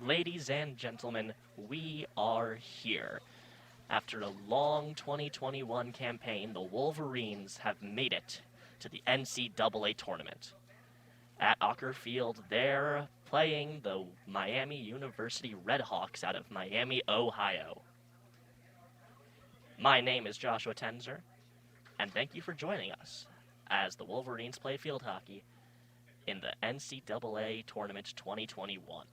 Ladies and gentlemen, we are here. After a long 2021 campaign, the Wolverines have made it to the NCAA tournament. At Ocker Field, they're playing the Miami University Redhawks out of Miami, Ohio. My name is Joshua Tenzer, and thank you for joining us as the Wolverines play field hockey in the NCAA Tournament 2021.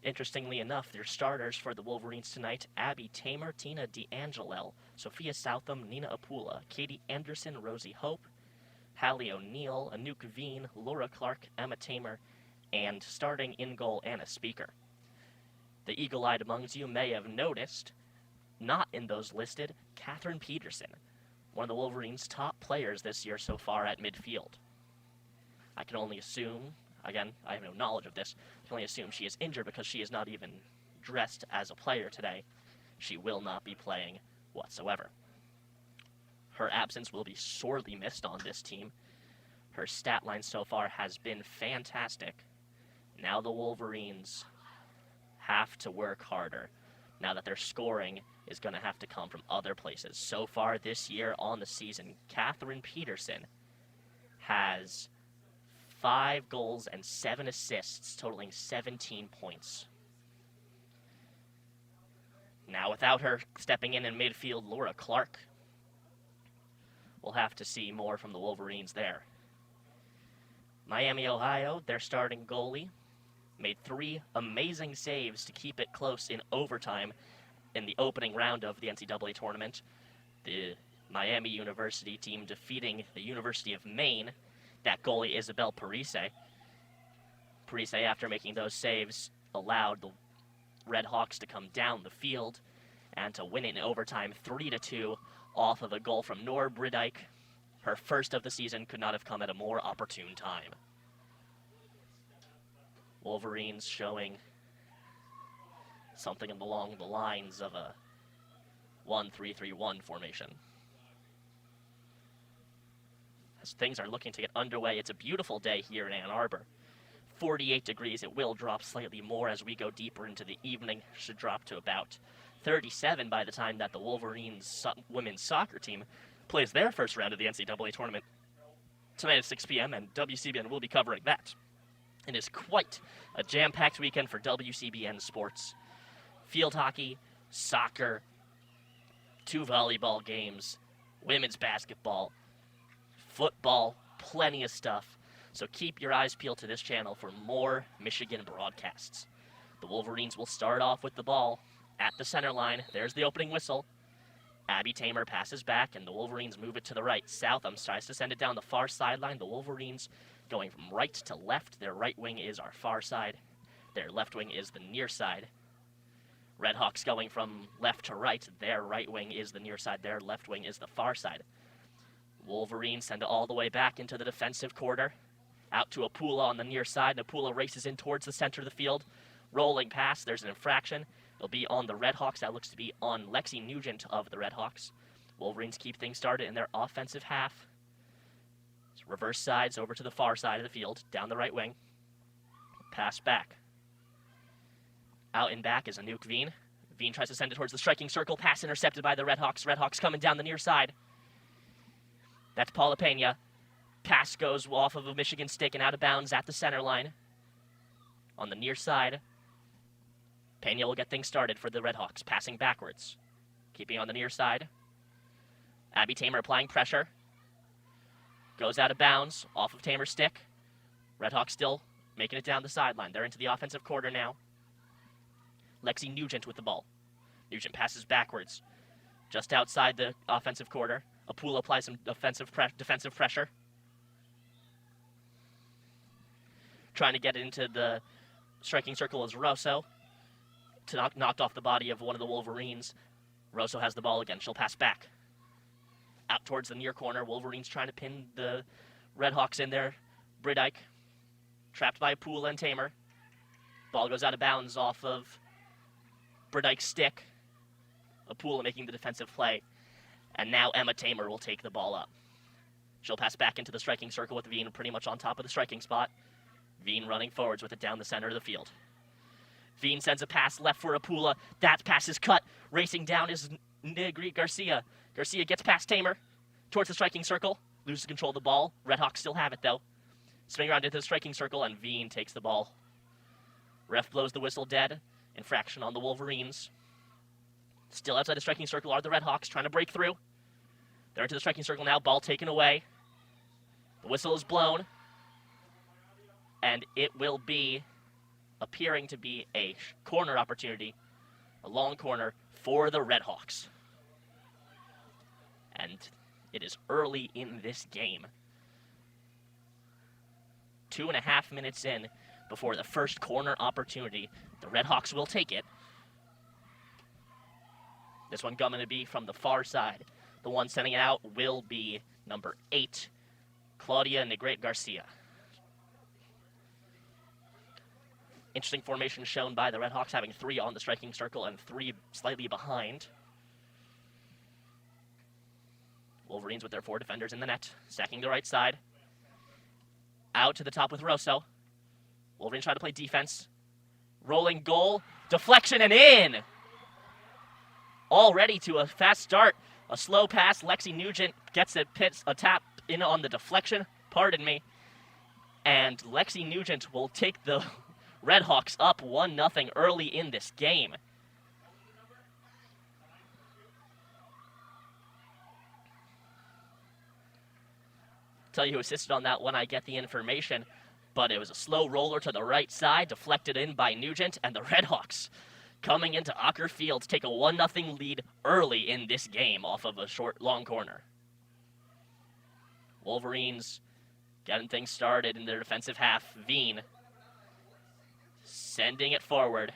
Interestingly enough, their starters for the Wolverines tonight: Abby Tamer, Tina DeAngelo, Sophia Southam, Nina Apula, Katie Anderson, Rosie Hope, Hallie O'Neill, Anouk Veen, Laura Clark, Emma Tamer, and starting in goal, Anna Speaker. The eagle-eyed amongst you may have noticed, not in those listed, Catherine Peterson, one of the Wolverines' top players this year so far at midfield. I can only assume, again, I have no knowledge of this, I can only assume she is injured because she is not even dressed as a player today. She will not be playing whatsoever. Her absence will be sorely missed on this team. Her stat line so far has been fantastic. Now the Wolverines have to work harder, now that their scoring is going to have to come from other places. So far this year on the season, Catherine Peterson has 5 goals and 7 assists, totaling 17 points. Now, without her stepping in midfield, Laura Clark, we'll have to see more from the Wolverines there. Miami, Ohio, their starting goalie, made 3 amazing saves to keep it close in overtime in the opening round of the NCAA tournament. The Miami University team defeating the University of Maine. That goalie, Isabel Parise. Parise, after making those saves, allowed the Redhawks to come down the field and to win it in overtime 3-2 off of a goal from Nora Bridike. Her first of the season could not have come at a more opportune time. Wolverines showing something along the lines of a 1-3-3-1 formation. As things are looking to get underway, it's a beautiful day here in Ann Arbor. 48 degrees. It will drop slightly more as we go deeper into the evening. Should drop to about 37 by the time that the Wolverines women's soccer team plays their first round of the NCAA tournament tonight at 6 p.m., and WCBN will be covering that. It is quite a jam-packed weekend for WCBN sports. Field hockey, soccer, 2 volleyball games, women's basketball, football, plenty of stuff. So keep your eyes peeled to this channel for more Michigan broadcasts. The Wolverines will start off with the ball at the center line. There's the opening whistle. Abby Tamer passes back, and the Wolverines move it to the right. Southam tries to send it down the far sideline. The Wolverines going from right to left. Their right wing is our far side. Their left wing is the near side. Redhawks going from left to right. Their right wing is the near side. Their left wing is the far side. Wolverines send it all the way back into the defensive quarter. Out to Apula on the near side. Apula races in towards the center of the field. Rolling pass. There's an infraction. It'll be on the Redhawks. That looks to be on Lexi Nugent of the Redhawks. Wolverines keep things started in their offensive half. Reverse sides over to the far side of the field. Down the right wing. Pass back. Out and back is Anouk Veen. Veen tries to send it towards the striking circle. Pass intercepted by the Redhawks. Redhawks coming down the near side. That's Paula Pena. Pass goes off of a Michigan stick and out of bounds at the center line. On the near side, Pena will get things started for the Redhawks, passing backwards. Keeping on the near side. Abby Tamer applying pressure. Goes out of bounds, off of Tamer's stick. Redhawks still making it down the sideline. They're into the offensive quarter now. Lexi Nugent with the ball. Nugent passes backwards. Just outside the offensive quarter. Apula applies some defensive pressure. Trying to get it into the striking circle is Rosso. Knocked off the body of one of the Wolverines. Rosso has the ball again. She'll pass back. Out towards the near corner. Wolverines trying to pin the Redhawks in there. Bridike. Trapped by Apula and Tamer. Ball goes out of bounds off of Bridike's stick. Apula making the defensive play. And now Emma Tamer will take the ball up. She'll pass back into the striking circle with Veen pretty much on top of the striking spot. Veen running forwards with it down the center of the field. Veen sends a pass left for Apula. That pass is cut. Racing down is Negri Garcia. Garcia gets past Tamer towards the striking circle. Loses control of the ball. Redhawks still have it, though. Spinning around into the striking circle, and Veen takes the ball. Ref blows the whistle dead. Infraction on the Wolverines. Still outside the striking circle are the Redhawks trying to break through. They're into the striking circle now. Ball taken away. The whistle is blown. And it will be appearing to be a corner opportunity. A long corner for the Redhawks. And it is early in this game. 2.5 minutes in before the first corner opportunity. The Redhawks will take it. This one going to be from the far side. The one sending it out will be number 8, Claudia Negrete Garcia. Interesting formation shown by the Redhawks, having 3 on the striking circle and 3 slightly behind. Wolverines with their 4 defenders in the net, stacking the right side. Out to the top with Rosso. Wolverines try to play defense. Rolling goal, deflection and in! Already to a fast start. A slow pass. Lexi Nugent gets a tap in on the deflection. Pardon me. And Lexi Nugent will take the Redhawks up 1-0 early in this game. Tell you who assisted on that when I get the information, but it was a slow roller to the right side, deflected in by Nugent, and the Redhawks coming into Ocker Field to take a 1-0 lead early in this game off of a long corner. Wolverines getting things started in their defensive half. Veen sending it forward.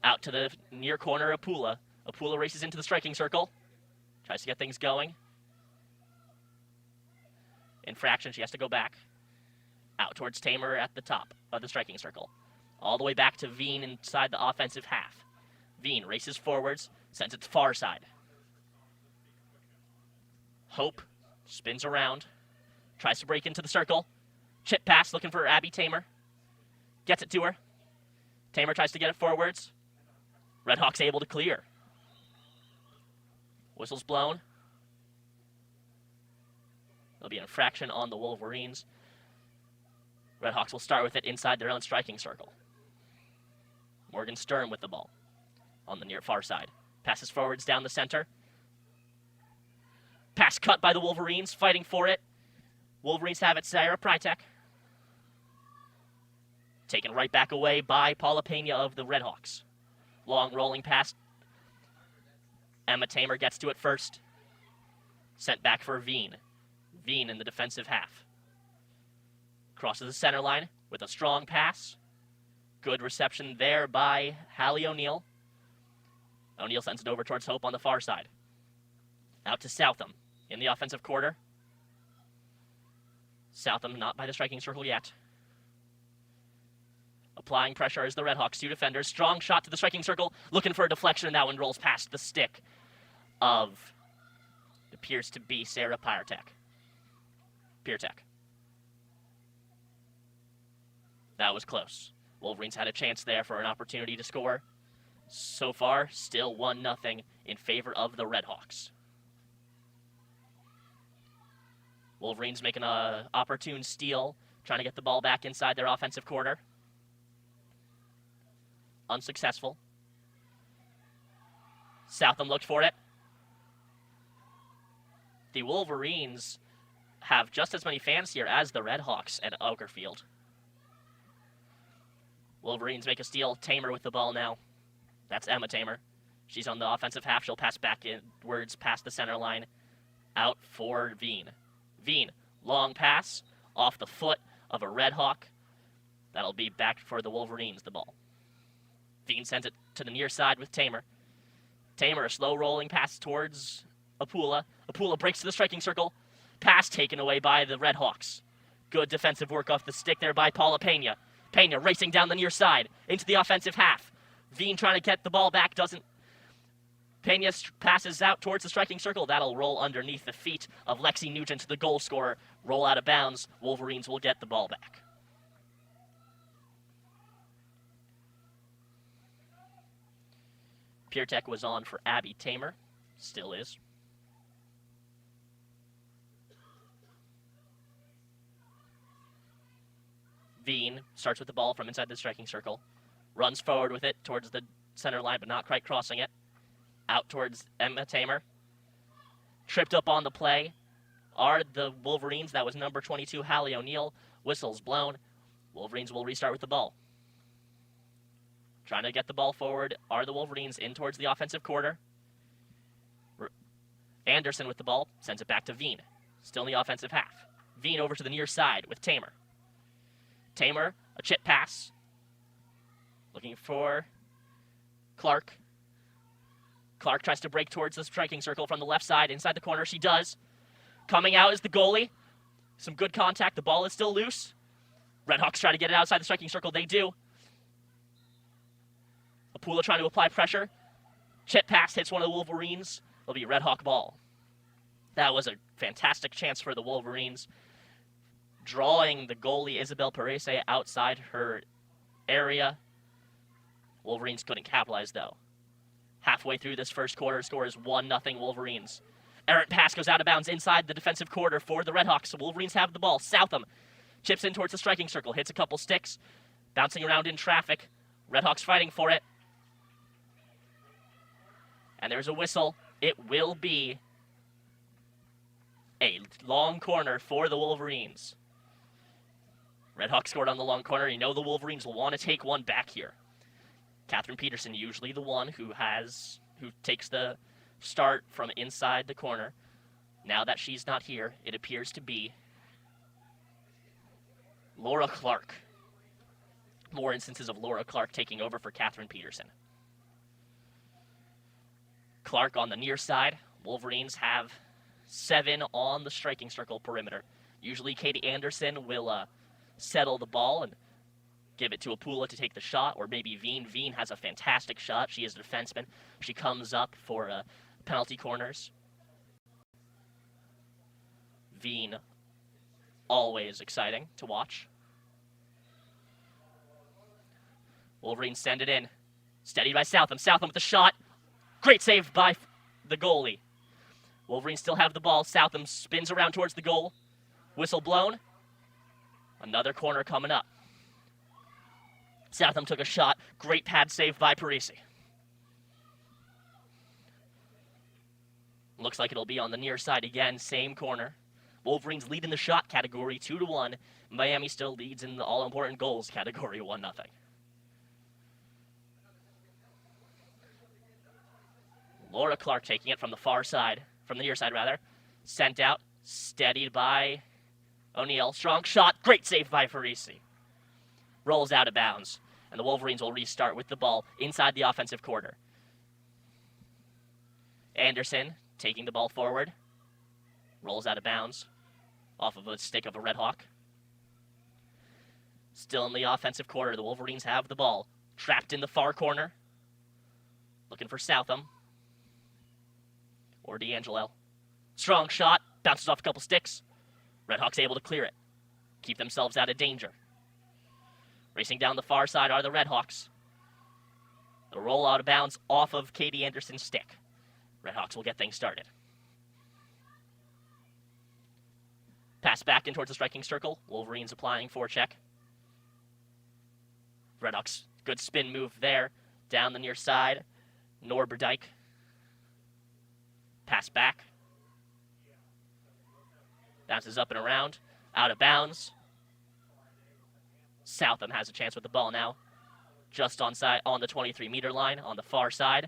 Out to the near corner, Apula. Apula races into the striking circle. Tries to get things going. Infraction, she has to go back. Out towards Tamer at the top of the striking circle. All the way back to Veen inside the offensive half. Veen races forwards, sends it to far side. Hope spins around, tries to break into the circle. Chip pass looking for Abby Tamer. Gets it to her. Tamer tries to get it forwards. Redhawks able to clear. Whistle's blown. There'll be an infraction on the Wolverines. Redhawks will start with it inside their own striking circle. Morgan Stern with the ball on the near far side. Passes forwards down the center. Pass cut by the Wolverines, fighting for it. Wolverines have it, Sarah Prytek. Taken right back away by Paula Pena of the Redhawks. Long rolling pass. Emma Tamer gets to it first. Sent back for Veen. Veen in the defensive half. Crosses the center line with a strong pass. Good reception there by Hallie O'Neill. O'Neill sends it over towards Hope on the far side. Out to Southam in the offensive quarter. Southam not by the striking circle yet. Applying pressure is the Redhawks, 2 defenders. Strong shot to the striking circle, looking for a deflection, and that one rolls past the stick of, it appears to be Sarah Pyrtek. That was close. Wolverines had a chance there for an opportunity to score. So far, still 1-0 in favor of the Redhawks. Wolverines making an opportune steal, trying to get the ball back inside their offensive quarter. Unsuccessful. Southam looked for it. The Wolverines have just as many fans here as the Redhawks at Ocker Field. Wolverines make a steal. Tamer with the ball now. That's Emma Tamer. She's on the offensive half. She'll pass back inwards past the center line. Out for Veen. Veen, long pass off the foot of a Redhawk. That'll be back for the Wolverines, the ball. Veen sends it to the near side with Tamer. Tamer, a slow rolling pass towards Apula. Apula breaks to the striking circle. Pass taken away by the Redhawks. Good defensive work off the stick there by Paula Pena. Pena racing down the near side into the offensive half. Veen trying to get the ball back, doesn't. Pena passes out towards the striking circle. That'll roll underneath the feet of Lexi Nugent, the goal scorer. Roll out of bounds. Wolverines will get the ball back. PureTech was on for Abby Tamer. Still is. Veen starts with the ball from inside the striking circle. Runs forward with it towards the center line, but not quite crossing it. Out towards Emma Tamer. Tripped up on the play are the Wolverines. That was number 22, Hallie O'Neill. Whistle's blown. Wolverines will restart with the ball. Trying to get the ball forward are the Wolverines in towards the offensive quarter. Anderson with the ball, sends it back to Veen. Still in the offensive half. Veen over to the near side with Tamer. Tamer, a chip pass. Looking for Clark. Clark tries to break towards the striking circle from the left side. Inside the corner, she does. Coming out is the goalie. Some good contact. The ball is still loose. Redhawks try to get it outside the striking circle. They do. Apula trying to apply pressure. Chip pass hits one of the Wolverines. It'll be Redhawk ball. That was a fantastic chance for the Wolverines. Drawing the goalie, Isabel Parese, outside her area. Wolverines couldn't capitalize, though. Halfway through this first quarter, score is 1-0 Wolverines. Errant pass goes out of bounds inside the defensive quarter for the Redhawks. The Wolverines have the ball. Southam chips in towards the striking circle, hits a couple sticks, bouncing around in traffic. Redhawks fighting for it. And there's a whistle. It will be a long corner for the Wolverines. Redhawks scored on the long corner. You know the Wolverines will want to take one back here. Catherine Peterson, usually the one who takes the start from inside the corner. Now that she's not here, it appears to be Laura Clark. More instances of Laura Clark taking over for Catherine Peterson. Clark on the near side. Wolverines have 7 on the striking circle perimeter. Usually Katie Anderson will settle the ball and give it to Apula to take the shot, or maybe Veen. Veen has a fantastic shot. She is a defenseman. She comes up for penalty corners. Veen, always exciting to watch. Wolverines send it in. Steadied by Southam. Southam with the shot. Great save by the goalie. Wolverines still have the ball. Southam spins around towards the goal. Whistle blown. Another corner coming up. Southam took a shot. Great pad save by Parisi. Looks like it'll be on the near side again. Same corner. Wolverines lead in the shot category 2-1. Miami still leads in the all-important goals category 1-0. Laura Clark taking it from the far side, from the near side rather. Sent out, steadied by O'Neill. Strong shot, great save by Parisi. Rolls out of bounds, and the Wolverines will restart with the ball inside the offensive quarter. Anderson taking the ball forward. Rolls out of bounds off of a stick of a Redhawk. Still in the offensive quarter, the Wolverines have the ball. Trapped in the far corner. Looking for Southam. Or D'Angelo. Strong shot. Bounces off a couple sticks. Redhawks able to clear it. Keep themselves out of danger. Racing down the far side are the Redhawks. The roll out of bounds off of Katie Anderson's stick. Redhawks will get things started. Pass back in towards the striking circle. Wolverines applying forecheck. Redhawks, good spin move there. Down the near side. Norberdijk. Pass back. Bounces up and around. Out of bounds. Southam has a chance with the ball now. Just on the 23-meter line on the far side.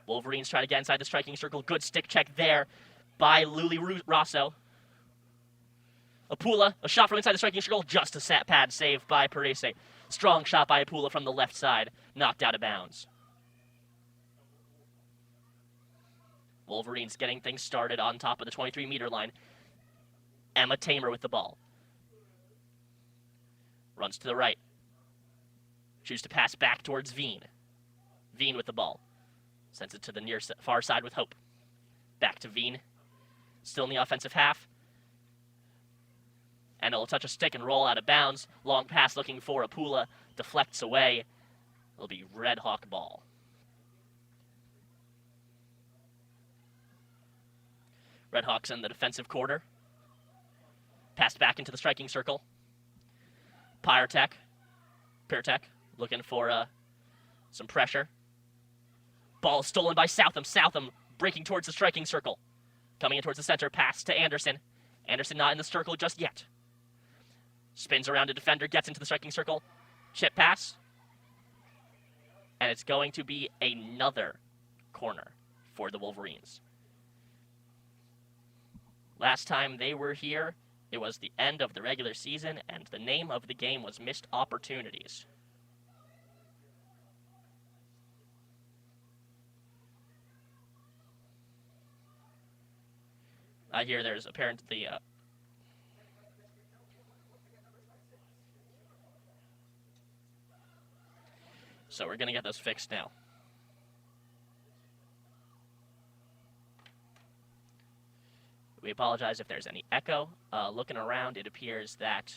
Wolverines try to get inside the striking circle. Good stick check there by Luli Rosso. Apula, a shot from inside the striking circle. Just a pad save by Parisi. Strong shot by Apula from the left side. Knocked out of bounds. Wolverines getting things started on top of the 23-meter line. Emma Tamer with the ball. Runs to the right. Chooses to pass back towards Veen. Veen with the ball. Sends it to the far side with Hope. Back to Veen. Still in the offensive half. And it'll touch a stick and roll out of bounds. Long pass looking for Apula. Deflects away. It'll be Redhawk ball. Redhawks in the defensive quarter. Passed back into the striking circle. Pyrotech looking for some pressure. Ball stolen by Southam. Southam breaking towards the striking circle. Coming in towards the center. Pass to Anderson. Anderson not in the circle just yet. Spins around a defender. Gets into the striking circle. Chip pass. And it's going to be another corner for the Wolverines. Last time they were here, it was the end of the regular season, and the name of the game was Missed Opportunities. I hear there's apparently so we're going to get those fixed now. We apologize if there's any echo. Looking around, it appears that,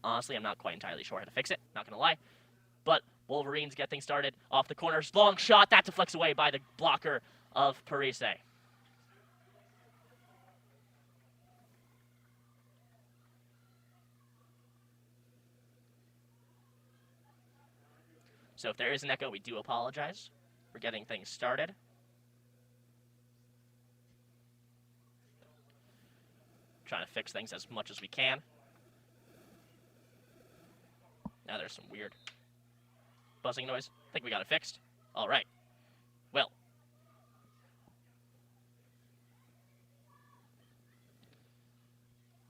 honestly, I'm not quite entirely sure how to fix it, not going to lie. But Wolverines get things started off the corners. Long shot, that deflects away by the blocker of Parise. So if there is an echo, we do apologize for getting things started. Trying to fix things as much as we can. Now there's some weird buzzing noise. I think we got it fixed. All right. Well.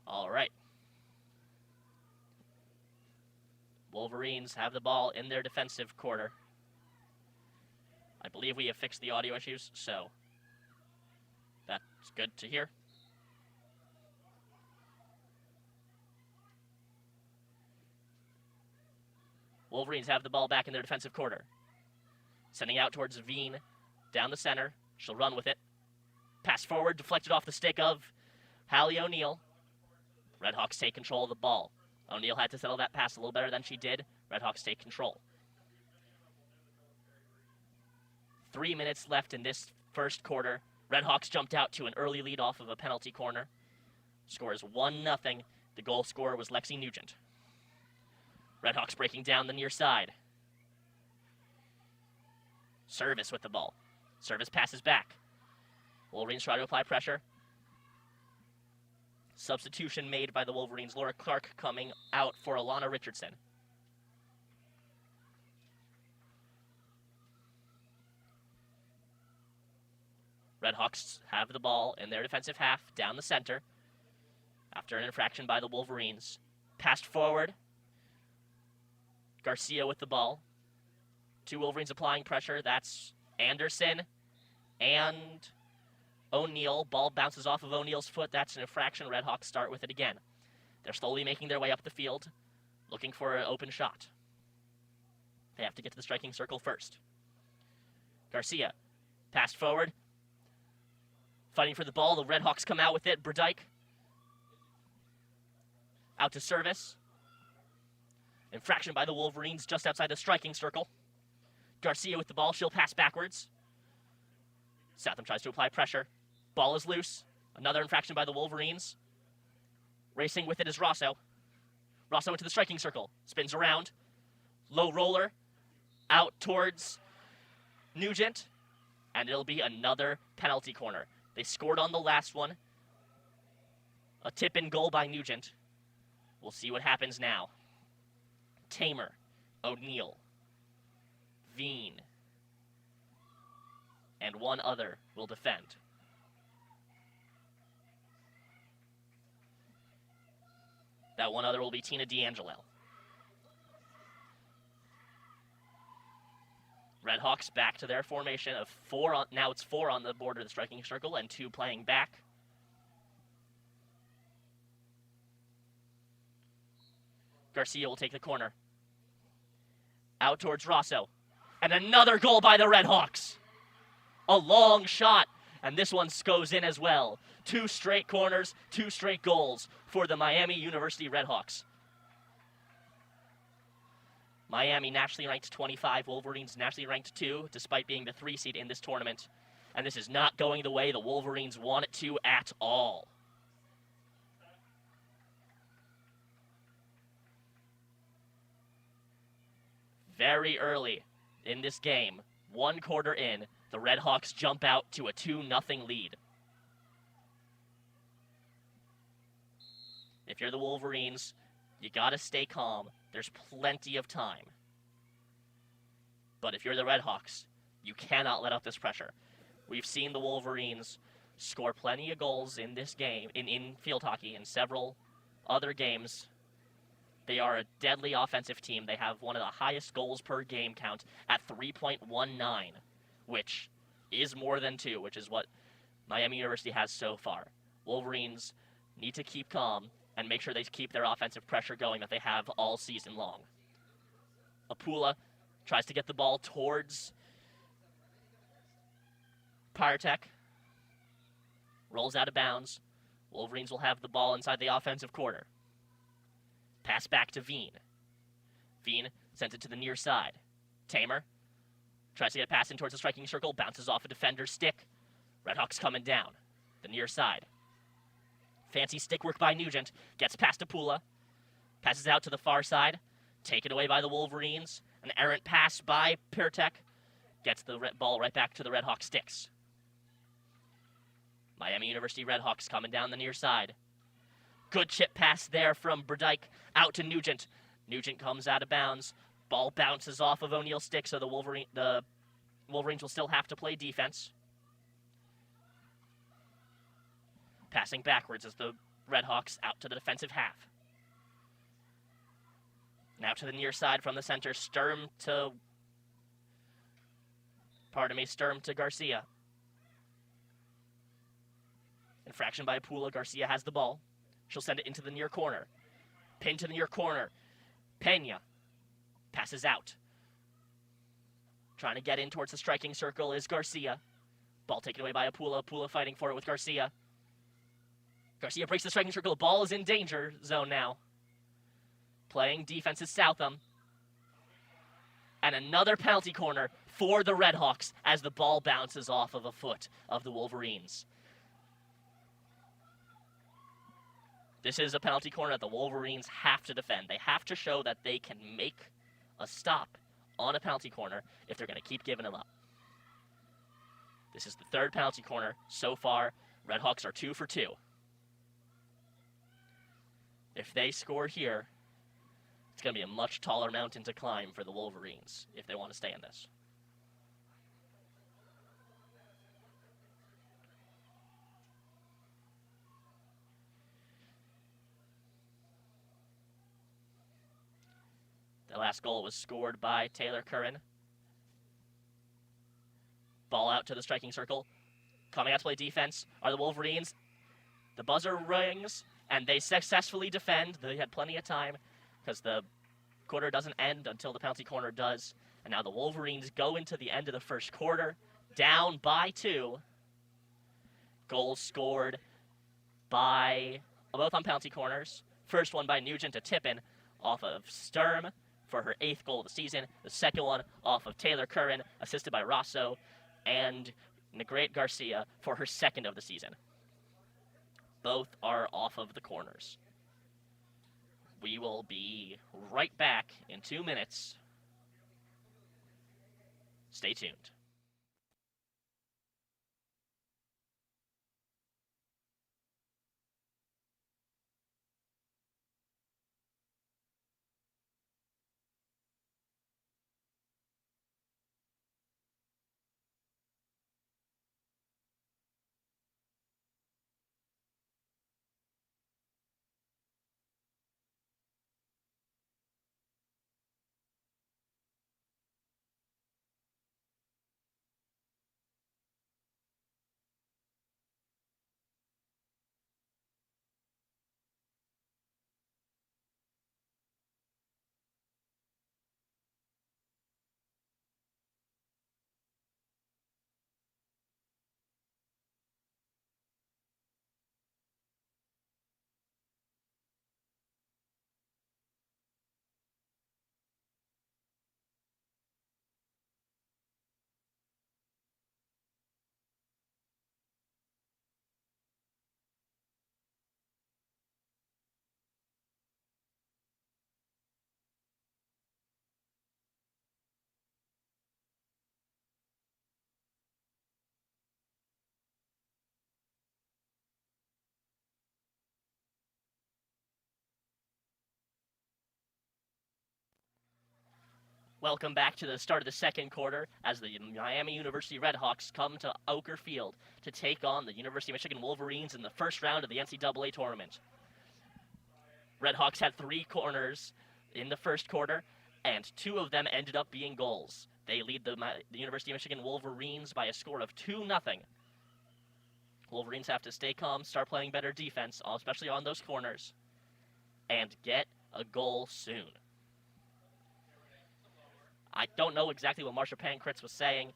All right. Wolverines have the ball in their defensive quarter. I believe we have fixed the audio issues, so that's good to hear. Wolverines have the ball back in their defensive quarter. Sending out towards Veen, down the center. She'll run with it. Pass forward, deflected off the stick of Hallie O'Neill. Redhawks take control of the ball. O'Neill had to settle that pass a little better than she did. Redhawks take control. 3 minutes left in this first quarter. Redhawks jumped out to an early lead off of a penalty corner. Score is 1-0. The goal scorer was Lexi Nugent. Redhawks breaking down the near side. Service with the ball. Service passes back. Wolverines try to apply pressure. Substitution made by the Wolverines. Laura Clark coming out for Alana Richardson. Redhawks have the ball in their defensive half down the center after an infraction by the Wolverines. Passed forward. Garcia with the ball. Two Wolverines applying pressure. That's Anderson and O'Neill. Ball bounces off of O'Neill's foot. That's an infraction. Redhawks start with it again. They're slowly making their way up the field, looking for an open shot. They have to get to the striking circle first. Garcia, passed forward. Fighting for the ball. The Redhawks come out with it. Burdyke out to service. Infraction by the Wolverines just outside the striking circle. Garcia with the ball. She'll pass backwards. Southam tries to apply pressure. Ball is loose. Another infraction by the Wolverines. Racing with it is Rosso. Rosso into the striking circle. Spins around. Low roller. Out towards Nugent. And it'll be another penalty corner. They scored on the last one. A tip-in goal by Nugent. We'll see what happens now. Tamer. O'Neill. Veen. And one other will defend. That one other will be Tina D'Angelo. Redhawks back to their formation of four. Now it's 4 on the border of the striking circle and 2 playing back. Garcia will take the corner. Out towards Rosso. And another goal by the Redhawks. A long shot. And this one goes in as well. 2 straight corners, 2 straight goals for the Miami University Redhawks. Miami nationally ranked 25, Wolverines nationally ranked 2, despite being the 3 seed in this tournament. and this is not going the way the Wolverines want it to at all. Very early in this game, 1 quarter in, the Redhawks jump out to a 2-0 lead. If you're the Wolverines, you gotta stay calm. There's plenty of time. But if you're the Redhawks, you cannot let up this pressure. We've seen the Wolverines score plenty of goals in this game, in field hockey, in several other games. They are a deadly offensive team. They have one of the highest goals per game count at 3.19, which is more than 2, which is what Miami University has so far. Wolverines need to keep calm and make sure they keep their offensive pressure going that they have all season long. Apula tries to get the ball towards Pyrotech. Rolls out of bounds. Wolverines will have the ball inside the offensive quarter. Pass back to Veen. Veen sends it to the near side. Tamer tries to get a pass in towards the striking circle. Bounces off a defender's stick. Redhawks coming down. The near side. Fancy stick work by Nugent. Gets past Apula. Passes out to the far side. Taken away by the Wolverines. An errant pass by Pyrotech. Gets the ball right back to the Redhawks sticks. Miami University Redhawks coming down the near side. Good chip pass there from Burdyke out to Nugent. Nugent comes out of bounds. Ball bounces off of O'Neill's stick, so the Wolverines will still have to play defense. Passing backwards as the Redhawks out to the defensive half. Now to the near side from the center. Sturm to Garcia. Infraction by Apula. Garcia has the ball. She'll send it into the near corner. Pin to the near corner. Pena passes out. Trying to get in towards the striking circle is Garcia. Ball taken away by Apula. Apula fighting for it with Garcia. Garcia breaks the striking circle. The ball is in danger zone now. Playing defense is Southam. And another penalty corner for the Redhawks as the ball bounces off of a foot of the Wolverines. This is a penalty corner that the Wolverines have to defend. They have to show that they can make a stop on a penalty corner if they're going to keep giving them up. This is the 3rd penalty corner so far. Redhawks are 2 for 2. If they score here, it's going to be a much taller mountain to climb for the Wolverines if they want to stay in this. The last goal was scored by Taylor Curran. Ball out to the striking circle. Coming out to play defense are the Wolverines. The buzzer rings, and they successfully defend. They had plenty of time because the quarter doesn't end until the penalty corner does. And now the Wolverines go into the end of the first quarter, down by 2. Goals scored by both on penalty corners. First one by Nugent to Tippin off of Sturm for her 8th goal of the season. The second one off of Taylor Curran, assisted by Rosso, and Negrete Garcia for her 2nd of the season. Both are off of the corners. We will be right back in 2 minutes. Stay tuned. Welcome back to the start of the second quarter as the Miami University Redhawks come to Ocker Field to take on the University of Michigan Wolverines in the first round of the NCAA tournament. Redhawks had 3 corners in the first quarter, and 2 of them ended up being goals. They lead the University of Michigan Wolverines by a score of 2-0. Wolverines have to stay calm, start playing better defense, especially on those corners, and get a goal soon. I don't know exactly what Marsha Pankritz was saying,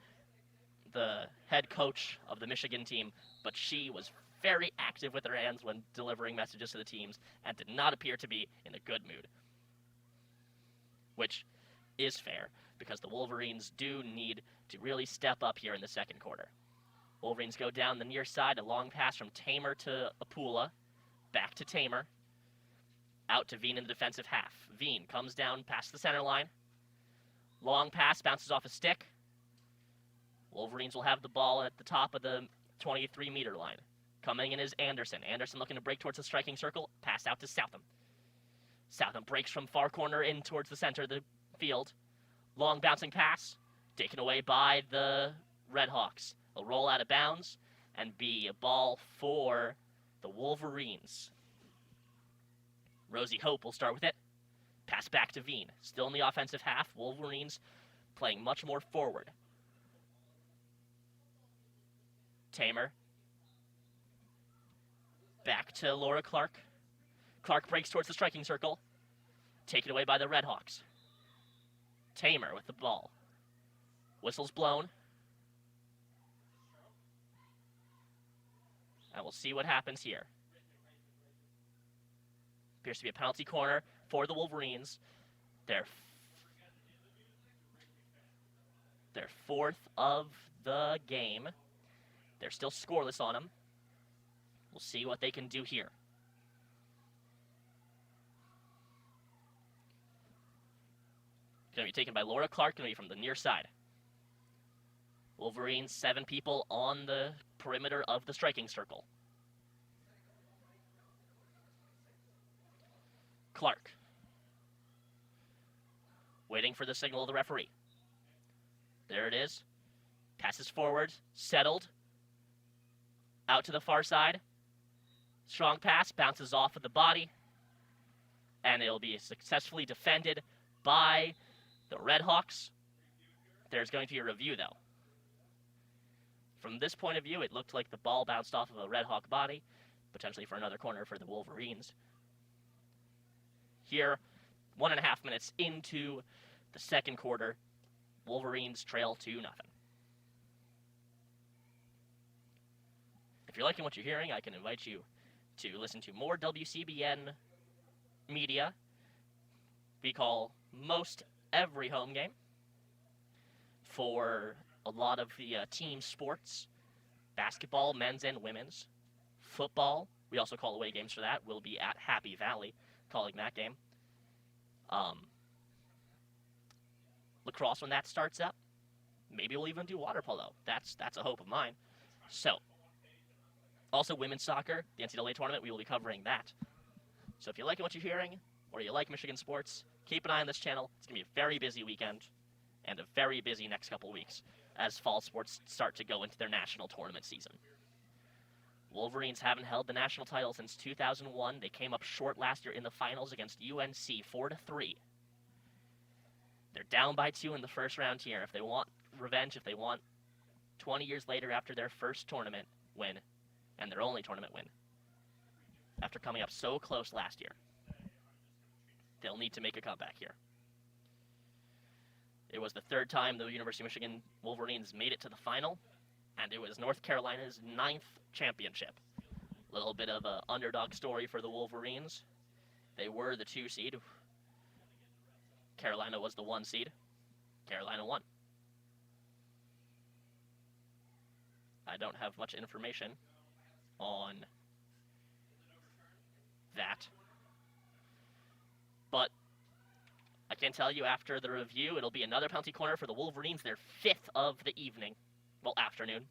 the head coach of the Michigan team, but she was very active with her hands when delivering messages to the teams and did not appear to be in a good mood. Which is fair, because the Wolverines do need to really step up here in the second quarter. Wolverines go down the near side, a long pass from Tamer to Apula, back to Tamer, out to Veen in the defensive half. Veen comes down past the center line. Long pass, bounces off a stick. Wolverines will have the ball at the top of the 23-meter line. Coming in is Anderson. Anderson looking to break towards the striking circle. Pass out to Southam. Southam breaks from far corner in towards the center of the field. Long bouncing pass, taken away by the Redhawks. A roll out of bounds and be a ball for the Wolverines. Rosie Hope will start with it. Pass back to Veen. Still in the offensive half. Wolverines playing much more forward. Tamer. Back to Laura Clark. Clark breaks towards the striking circle. Taken away by the Redhawks. Tamer with the ball. Whistle's blown. And we'll see what happens here. Appears to be a penalty corner for the Wolverines. Their 4th of the game. They're still scoreless on them. We'll see what they can do here. Going to be taken by Laura Clark, going to be from the near side. Wolverines, 7 people on the perimeter of the striking circle. Clark. Waiting for the signal of the referee. There it is. Passes forward, settled. Out to the far side. Strong pass, bounces off of the body. And it'll be successfully defended by the Redhawks. There's going to be a review, though. From this point of view, it looked like the ball bounced off of a Redhawk body, potentially for another corner for the Wolverines. Here, 1.5 minutes into the second quarter, Wolverines trail 2-0. If you're liking what you're hearing, I can invite you to listen to more WCBN media. We call most every home game for a lot of the team sports. Basketball, men's and women's. Football, we also call away games for that. We'll be at Happy Valley calling that game. Lacrosse when that starts up. Maybe we'll even do water polo. That's a hope of mine. So, also women's soccer, the NCAA tournament, we will be covering that. So if you like what you're hearing, or you like Michigan sports, keep an eye on this channel. It's going to be a very busy weekend, and a very busy next couple weeks as fall sports start to go into their national tournament season. Wolverines haven't held the national title since 2001. They came up short last year in the finals against UNC, 4-3. They're down by 2 in the first round here. If they want revenge, if they want 20 years later after their first tournament win, and their only tournament win, after coming up so close last year, they'll need to make a comeback here. It was the 3rd time the University of Michigan Wolverines made it to the final, and it was North Carolina's 9th championship. A little bit of an underdog story for the Wolverines. They were the 2 seed. Carolina was the 1 seed. Carolina won. I don't have much information on that. But I can tell you after the review, it'll be another penalty corner for the Wolverines, their 5th of the evening. Well, afternoon.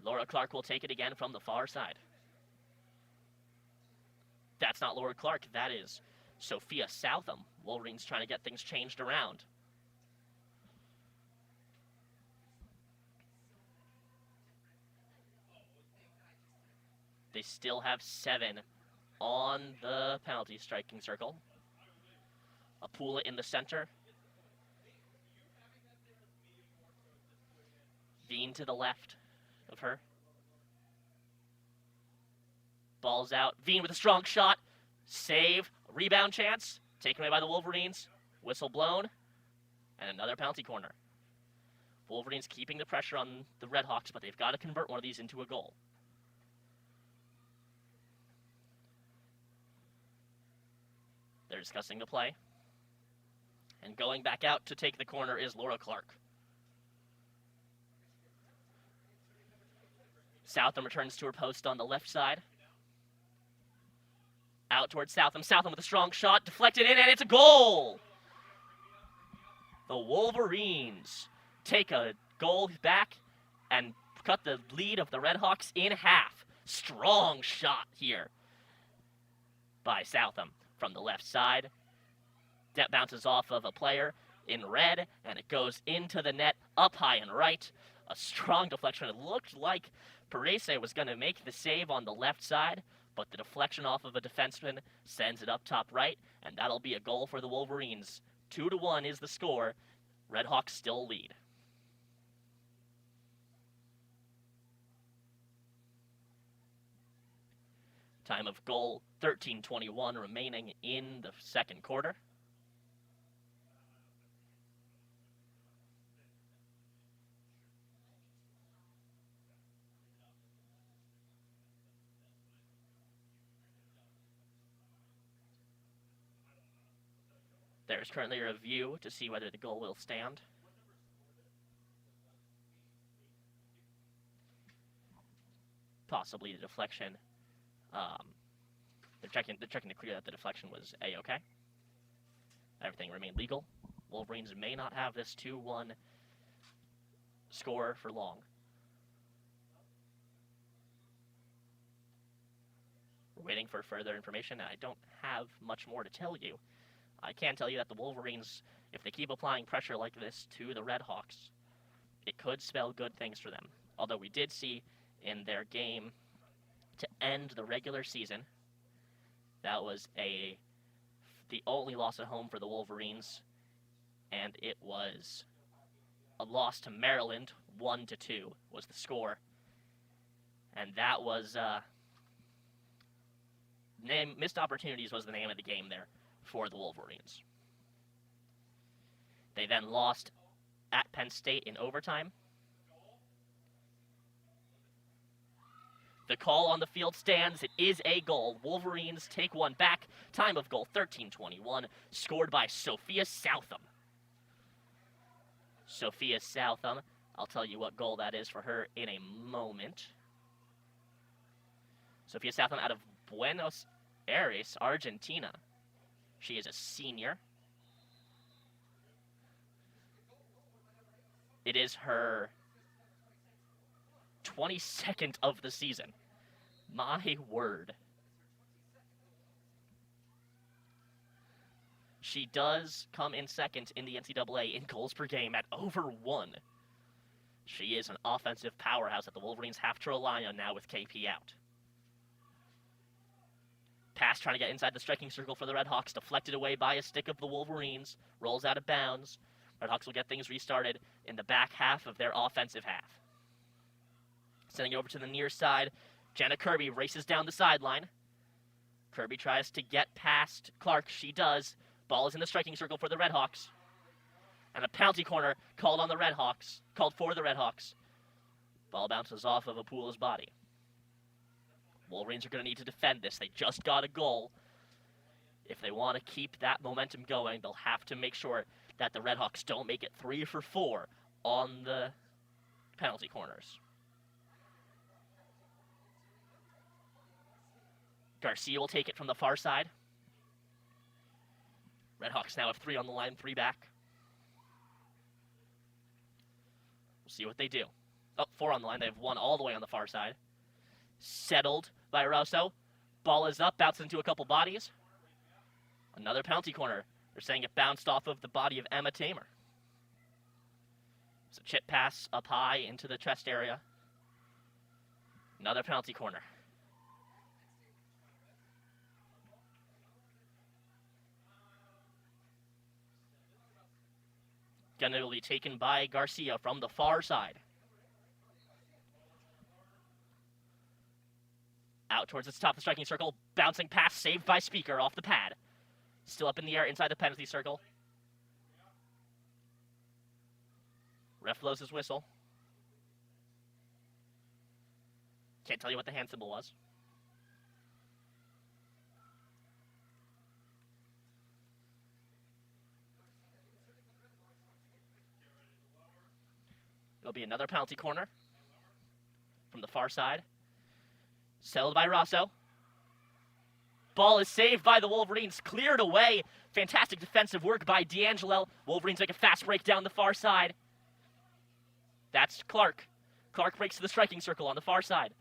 Laura Clark will take it again from the far side. That's not Laura Clark. That is Sophia Southam. Wolverines trying to get things changed around. They still have 7 on the penalty striking circle. Apula in the center. Veen to the left of her. Ball's out. Veen with a strong shot. Save. Rebound chance. Taken away by the Wolverines. Whistle blown. And another penalty corner. Wolverines keeping the pressure on the Redhawks, but they've got to convert one of these into a goal. They're discussing the play. And going back out to take the corner is Laura Clark. Southam returns to her post on the left side. Out towards Southam. Southam with a strong shot. Deflected in, and it's a goal! The Wolverines take a goal back and cut the lead of the Redhawks in half. Strong shot here by Southam from the left side. That bounces off of a player in red, and it goes into the net, up high and right. A strong deflection. It looked like Parese was going to make the save on the left side, but the deflection off of a defenseman sends it up top right, and that'll be a goal for the Wolverines. 2-1 is the score. Redhawks still lead. Time of goal, 13:21 remaining in the second quarter. There's currently a review to see whether the goal will stand. Possibly the deflection. They're checking to clear that the deflection was A-okay. Everything remained legal. Wolverines may not have this 2-1 score for long. We're waiting for further information. I don't have much more to tell you. I can tell you that the Wolverines, if they keep applying pressure like this to the Redhawks, it could spell good things for them. Although we did see in their game to end the regular season, that was the only loss at home for the Wolverines, and it was a loss to Maryland, 1-2 was the score. And that was missed opportunities was the name of the game there for the Wolverines. They then lost at Penn State in overtime. The call on the field stands. It is a goal. Wolverines take one back. Time of goal, 13:21, scored by Sophia Southam. Sophia Southam, I'll tell you what goal that is for her in a moment. Sophia Southam out of Buenos Aires, Argentina. She is a senior. It is her 22nd of the season. My word. She does come in second in the NCAA in goals per game at over 1. She is an offensive powerhouse that the Wolverines have to rely on now with KP out. Pass trying to get inside the striking circle for the Redhawks, deflected away by a stick of the Wolverines, rolls out of bounds. Redhawks will get things restarted in the back half of their offensive half. Sending it over to the near side, Jenna Kirby races down the sideline. Kirby tries to get past Clark. She does. Ball is in the striking circle for the Redhawks. And a penalty corner called for the Redhawks. Ball bounces off of Apula's body. Wolverines are going to need to defend this. They just got a goal. If they want to keep that momentum going, they'll have to make sure that the Redhawks don't make it 3 for 4 on the penalty corners. Garcia will take it from the far side. Redhawks now have 3 on the line, 3 back. We'll see what they do. 4 on the line. They have 1 all the way on the far side. Settled by Rosso. Ball is up, bounces into a couple bodies. Another penalty corner. They're saying it bounced off of the body of Emma Tamer. So chip pass up high into the chest area. Another penalty corner. Going to be taken by Garcia from the far side. Out towards the top of the striking circle. Bouncing pass saved by Speaker off the pad. Still up in the air inside the penalty circle. Ref blows his whistle. Can't tell you what the hand symbol was. It'll be another penalty corner from the far side. Settled by Rosso. Ball is saved by the Wolverines, cleared away. Fantastic defensive work by D'Angelo. Wolverines make a fast break down the far side. That's Clark. Clark breaks to the striking circle on the far side.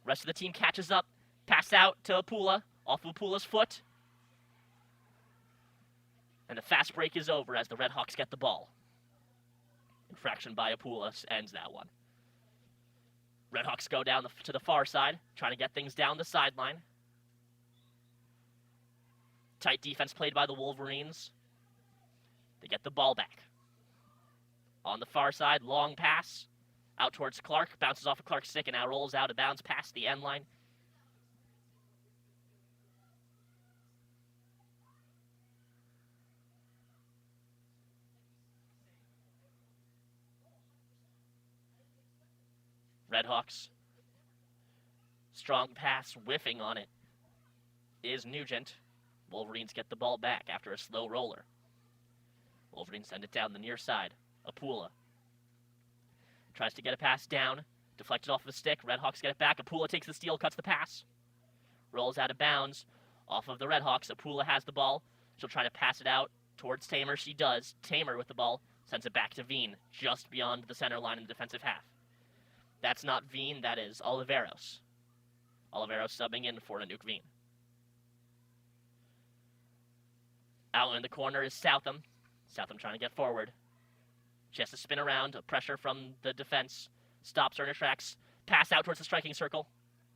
Rest of the team catches up. Pass out to Apula, off of Apula's foot. And the fast break is over as the Redhawks get the ball. Infraction by Apula ends that one. Redhawks go down to the far side, trying to get things down the sideline. Tight defense played by the Wolverines. They get the ball back. On the far side, long pass. Out towards Clark. Bounces off of Clark's stick and now rolls out of bounds past the end line. Redhawks. Strong pass, whiffing on it is Nugent. Wolverines get the ball back after a slow roller. Wolverines send it down the near side. Apula tries to get a pass down. Deflected off of the stick. Redhawks get it back. Apula takes the steal, cuts the pass. Rolls out of bounds off of the Redhawks. Apula has the ball. She'll try to pass it out towards Tamer. She does. Tamer with the ball sends it back to Veen, just beyond the center line in the defensive half. That's not Veen, that is Oliveros. Oliveros subbing in for Anouk Veen. Out in the corner is Southam. Southam trying to get forward. She has to spin around. A pressure from the defense stops her in her tracks. Pass out towards the striking circle.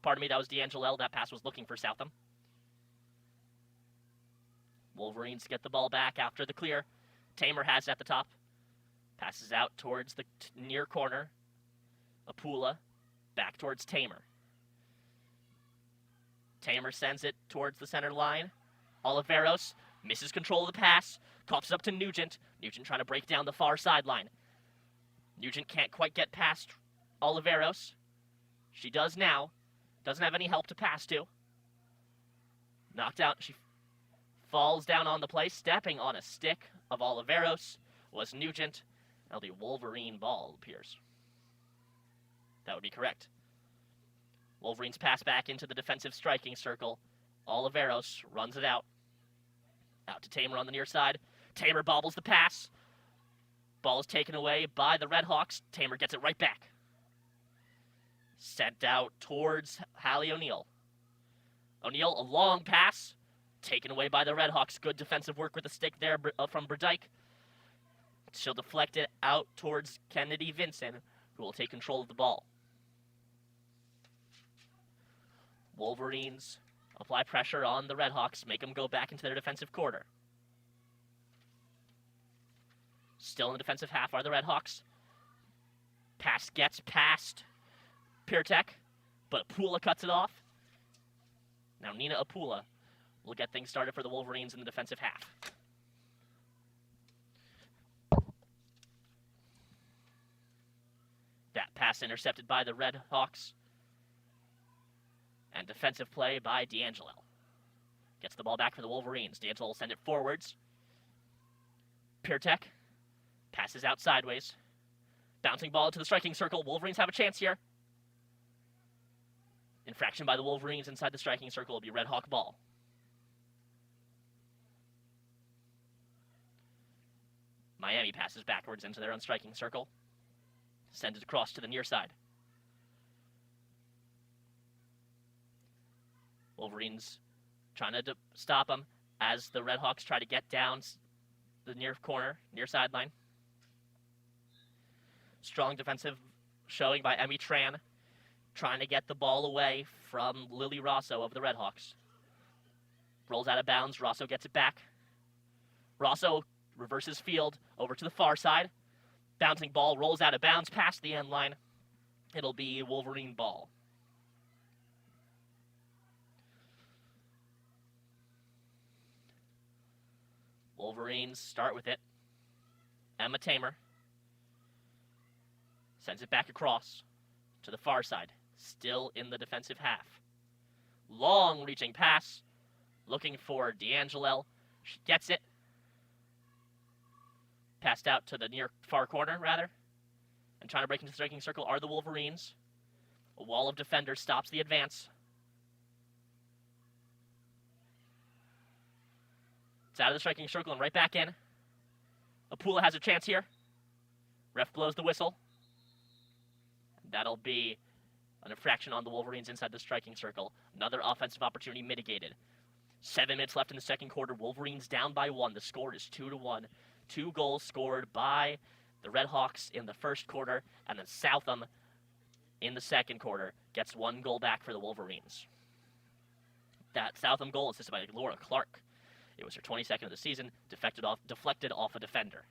Pardon me, that was D'Angelo. That pass was looking for Southam. Wolverines get the ball back after the clear. Tamer has it at the top. Passes out towards the near corner. Apula back towards Tamer. Tamer sends it towards the center line. Oliveros misses control of the pass. Coughs it up to Nugent. Nugent trying to break down the far sideline. Nugent can't quite get past Oliveros. She does now. Doesn't have any help to pass to. Knocked out. She falls down on the play. Stepping on a stick of Oliveros was Nugent. That'll be Wolverine ball, it appears. That would be correct. Wolverines pass back into the defensive striking circle. Oliveros runs it out. Out to Tamer on the near side. Tamer bobbles the pass. Ball is taken away by the Redhawks. Tamer gets it right back. Sent out towards Hallie O'Neill. O'Neill, a long pass. Taken away by the Redhawks. Good defensive work with the stick there from Burdyke. She'll deflect it out towards Kennedy Vinson, who will take control of the ball. Wolverines apply pressure on the Redhawks, make them go back into their defensive quarter. Still in the defensive half are the Redhawks. Pass gets past Pirtek, but Apula cuts it off. Now Nina Apula will get things started for the Wolverines in the defensive half. That pass intercepted by the Redhawks. And defensive play by D'Angelo. Gets the ball back for the Wolverines. D'Angelo will send it forwards. Pirtek passes out sideways. Bouncing ball to the striking circle. Wolverines have a chance here. Infraction by the Wolverines inside the striking circle will be Redhawk ball. Miami passes backwards into their own striking circle. Sends it across to the near side. Wolverines trying to stop them. as the Redhawks try to get down the near corner, near sideline. Strong defensive showing by Emmy Tran, trying to get the ball away from Lily Rosso of the Redhawks. Rolls out of bounds. Rosso gets it back. Rosso reverses field over to the far side. Bouncing ball rolls out of bounds past the end line. It'll be Wolverine ball. Wolverines start with it. Emma Tamer sends it back across to the far side. Still in the defensive half. Long reaching pass. Looking for D'Angelo. She gets it. Passed out to the near far corner, rather. And trying to break into the striking circle are the Wolverines. A wall of defenders stops the advance. It's out of the striking circle and right back in. Apula has a chance here. Ref blows the whistle. That'll be an infraction on the Wolverines inside the striking circle. Another offensive opportunity mitigated. 7 minutes left in the second quarter. Wolverines down by 1. The score is 2-1. 2 goals scored by the Redhawks in the first quarter, and then Southam in the second quarter gets 1 goal back for the Wolverines. That Southam goal assisted by Laura Clark. It was her 22nd of the season, deflected off a defender.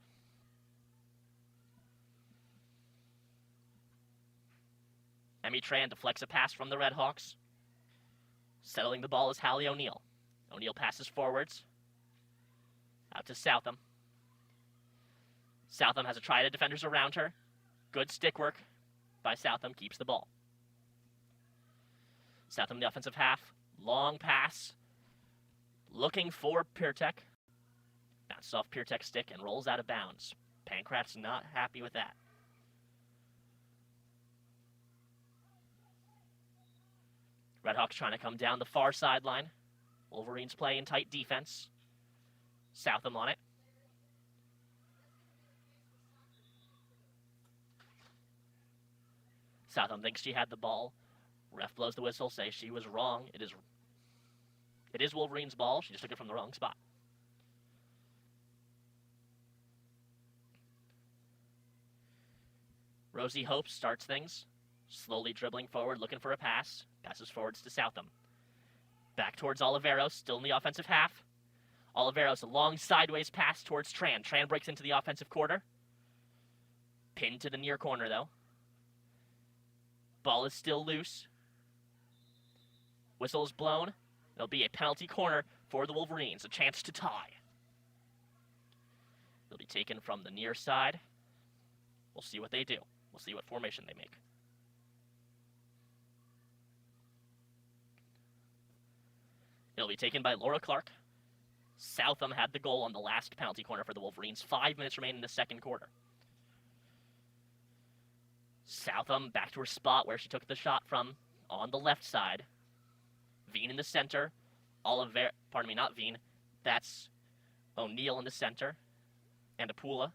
Emmy Tran deflects a pass from the Redhawks. Settling the ball is Hallie O'Neill. O'Neill passes forwards. Out to Southam. Southam has a triad of defenders around her. Good stick work by Southam. Keeps the ball. Southam in the offensive half. Long pass. Looking for Pirtek. Bounces off Pirtek's stick and rolls out of bounds. Pankrat's not happy with that. Redhawks trying to come down the far sideline. Wolverines playing tight defense. Southam on it. Southam thinks she had the ball. Ref blows the whistle, says she was wrong. It is Wolverines' ball. She just took it from the wrong spot. Rosie Hope starts things. Slowly dribbling forward, looking for a pass. Passes forwards to Southam. Back towards Oliveros, still in the offensive half. Oliveros, a long sideways pass towards Tran. Tran breaks into the offensive quarter. Pinned to the near corner, though. Ball is still loose. Whistle is blown. There'll be a penalty corner for the Wolverines. A chance to tie. It'll be taken from the near side. We'll see what they do. We'll see what formation they make. It'll be taken by Laura Clark. Southam had the goal on the last penalty corner for the Wolverines. 5 minutes remain in the second quarter. Southam back to her spot where she took the shot from on the left side. Veen in the center. Not Veen. That's O'Neill in the center. And Apula.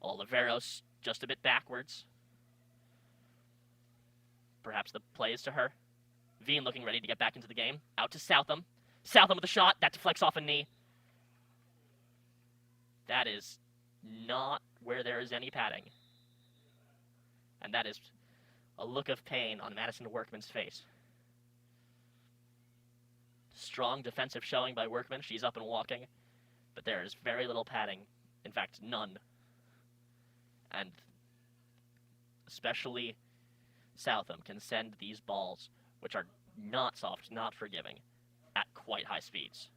Oliveros just a bit backwards. Perhaps the play is to her. Veen looking ready to get back into the game. Out to Southam. Southam with a shot. That deflects off a knee. That is not where there is any padding. And that is a look of pain on Madison Workman's face. Strong defensive showing by Workman. She's up and walking. But there is very little padding. In fact, none. And especially Southam can send these balls, which are not soft, not forgiving, at quite high speeds.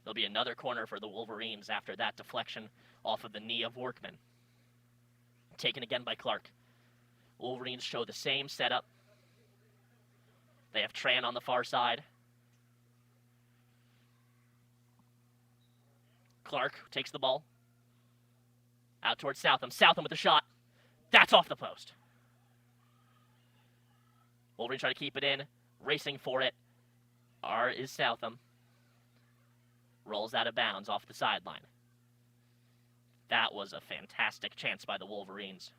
There'll be another corner for the Wolverines after that deflection off of the knee of Workman. Taken again by Clark. Wolverines show the same setup. They have Tran on the far side. Clark takes the ball. Out towards Southam. Southam with a shot. That's off the post. Wolverines try to keep it in. Racing for it. Is Southam. Rolls out of bounds off the sideline. That was a fantastic chance by the Wolverines.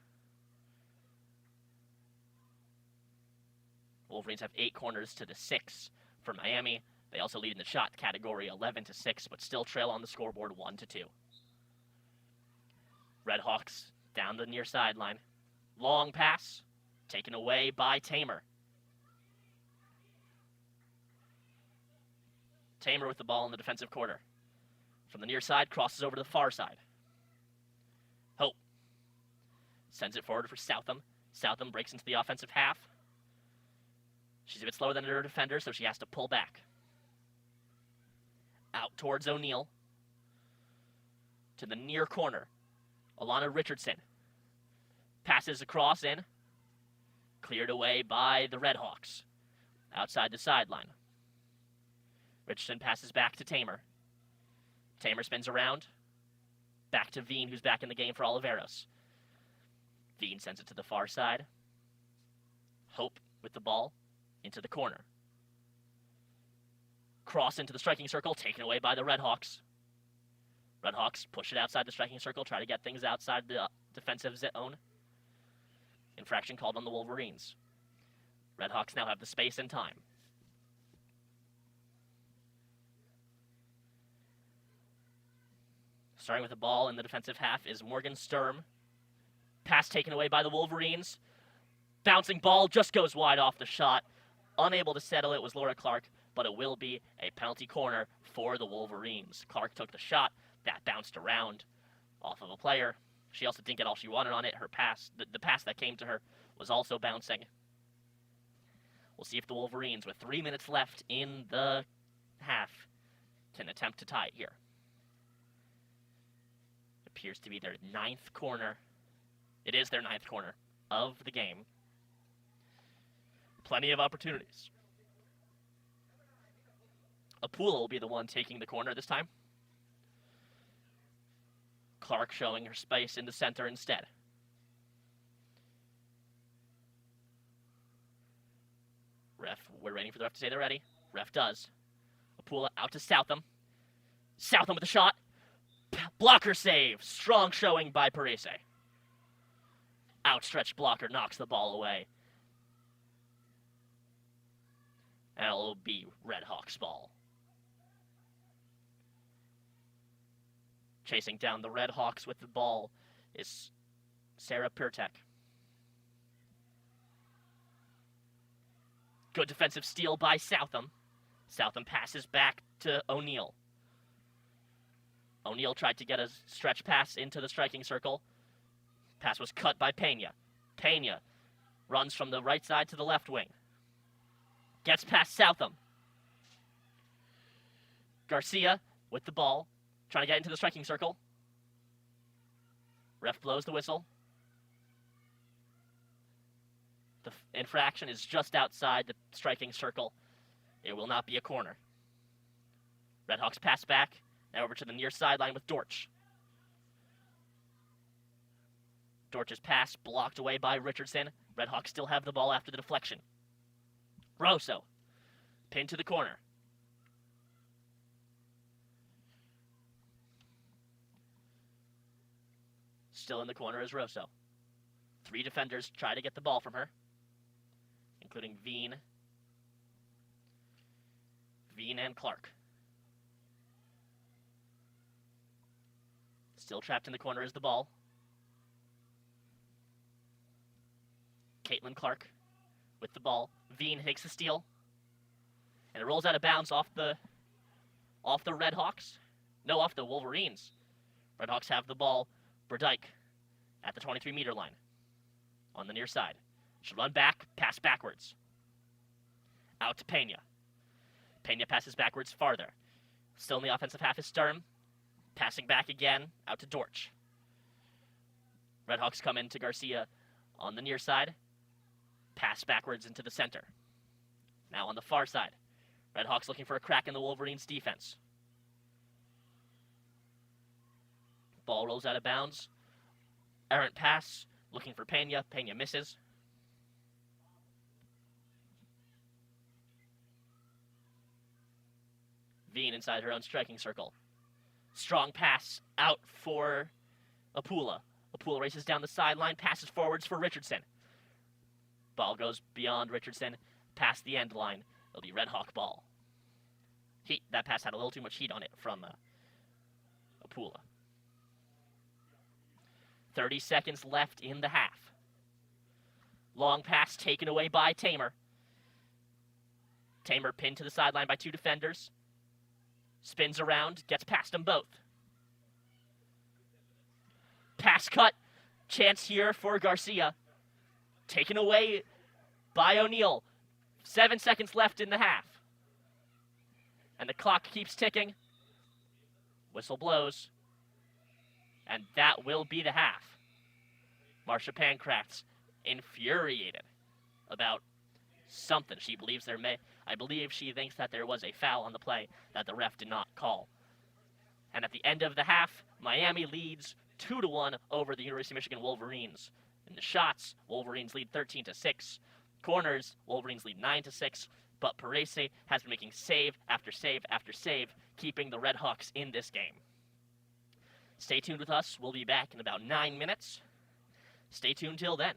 Wolverines have 8 corners to the 6 for Miami. They also lead in the shot category 11-6, but still trail on the scoreboard 1-2. Redhawks down the near sideline. Long pass, taken away by Tamer. Tamer with the ball in the defensive quarter. From the near side, crosses over to the far side. Hope sends it forward for Southam. Southam breaks into the offensive half. She's a bit slower than her defender, so she has to pull back. Out towards O'Neal. To the near corner. Alana Richardson. Passes across in. Cleared away by the Redhawks. Outside the sideline. Richardson passes back to Tamer. Tamer spins around. Back to Veen, who's back in the game for Oliveros. Veen sends it to the far side. Hope with the ball into the corner. Cross into the striking circle, taken away by the Redhawks. Redhawks push it outside the striking circle, try to get things outside the defensive zone. Infraction called on the Wolverines. Redhawks now have the space and time. Starting with the ball in the defensive half is Morgan Sturm. Pass taken away by the Wolverines. Bouncing ball just goes wide off the shot. Unable to settle it was Laura Clark, but it will be a penalty corner for the Wolverines. Clark took the shot. That bounced around off of a player. She also didn't get all she wanted on it. Her pass, the pass that came to her was also bouncing. We'll see if the Wolverines, with 3 minutes left in the half, can attempt to tie it here. Appears to be their 9th corner. It is their 9th corner of the game. Plenty of opportunities. Apula will be the one taking the corner this time. Clark showing her space in the center instead. Ref, we're waiting for the ref to say they're ready. Ref does. Apula out to Southam. Southam with a shot. Blocker save. Strong showing by Parise. Outstretched blocker knocks the ball away. And it'll be Redhawks ball. Chasing down the Redhawks with the ball is Sarah Pirtek. Good defensive steal by Southam. Southam passes back to O'Neal. O'Neal tried to get a stretch pass into the striking circle. Pass was cut by Pena. Pena runs from the right side to the left wing. Gets past Southam. Garcia with the ball, trying to get into the striking circle. Ref blows the whistle. The infraction is just outside the striking circle. It will not be a corner. Redhawks pass back. Now over to the near sideline with Dortch. Dortch's pass blocked away by Richardson. Redhawks still have the ball after the deflection. Rosso. Pinned to the corner. Still in the corner is Rosso. 3 defenders try to get the ball from her, including Veen and Clark. Still trapped in the corner is the ball. Caitlin Clark with the ball. Veen takes the steal. And it rolls out of bounds off the Redhawks. No, off the Wolverines. Redhawks have the ball. Burdyke at the 23-meter line on the near side. She'll run back, pass backwards. Out to Pena. Pena passes backwards farther. Still in the offensive half is Sturm. Passing back again, out to Dortch. Redhawks come into Garcia on the near side. Pass backwards into the center. Now on the far side. Redhawks looking for a crack in the Wolverines' defense. Ball rolls out of bounds. Errant pass, looking for Pena. Pena misses. Veen inside her own striking circle. Strong pass out for Apula. Apula races down the sideline, passes forwards for Richardson. Ball goes beyond Richardson, past the end line. It'll be Redhawk ball. That pass had a little too much heat on it from Apula. 30 seconds left in the half. Long pass taken away by Tamer. Tamer pinned to the sideline by two defenders. Spins around, gets past them both. Pass cut. Chance here for Garcia. Taken away by O'Neal. 7 seconds left in the half. And the clock keeps ticking. Whistle blows. And that will be the half. Marsha Pancratz infuriated about something. I believe she thinks that there was a foul on the play that the ref did not call. And at the end of the half, Miami leads 2-1 over the University of Michigan Wolverines. In the shots, Wolverines lead 13-6. Corners, Wolverines lead 9-6. But Parese has been making save after save after save, keeping the Redhawks in this game. Stay tuned with us. We'll be back in about 9 minutes. Stay tuned till then.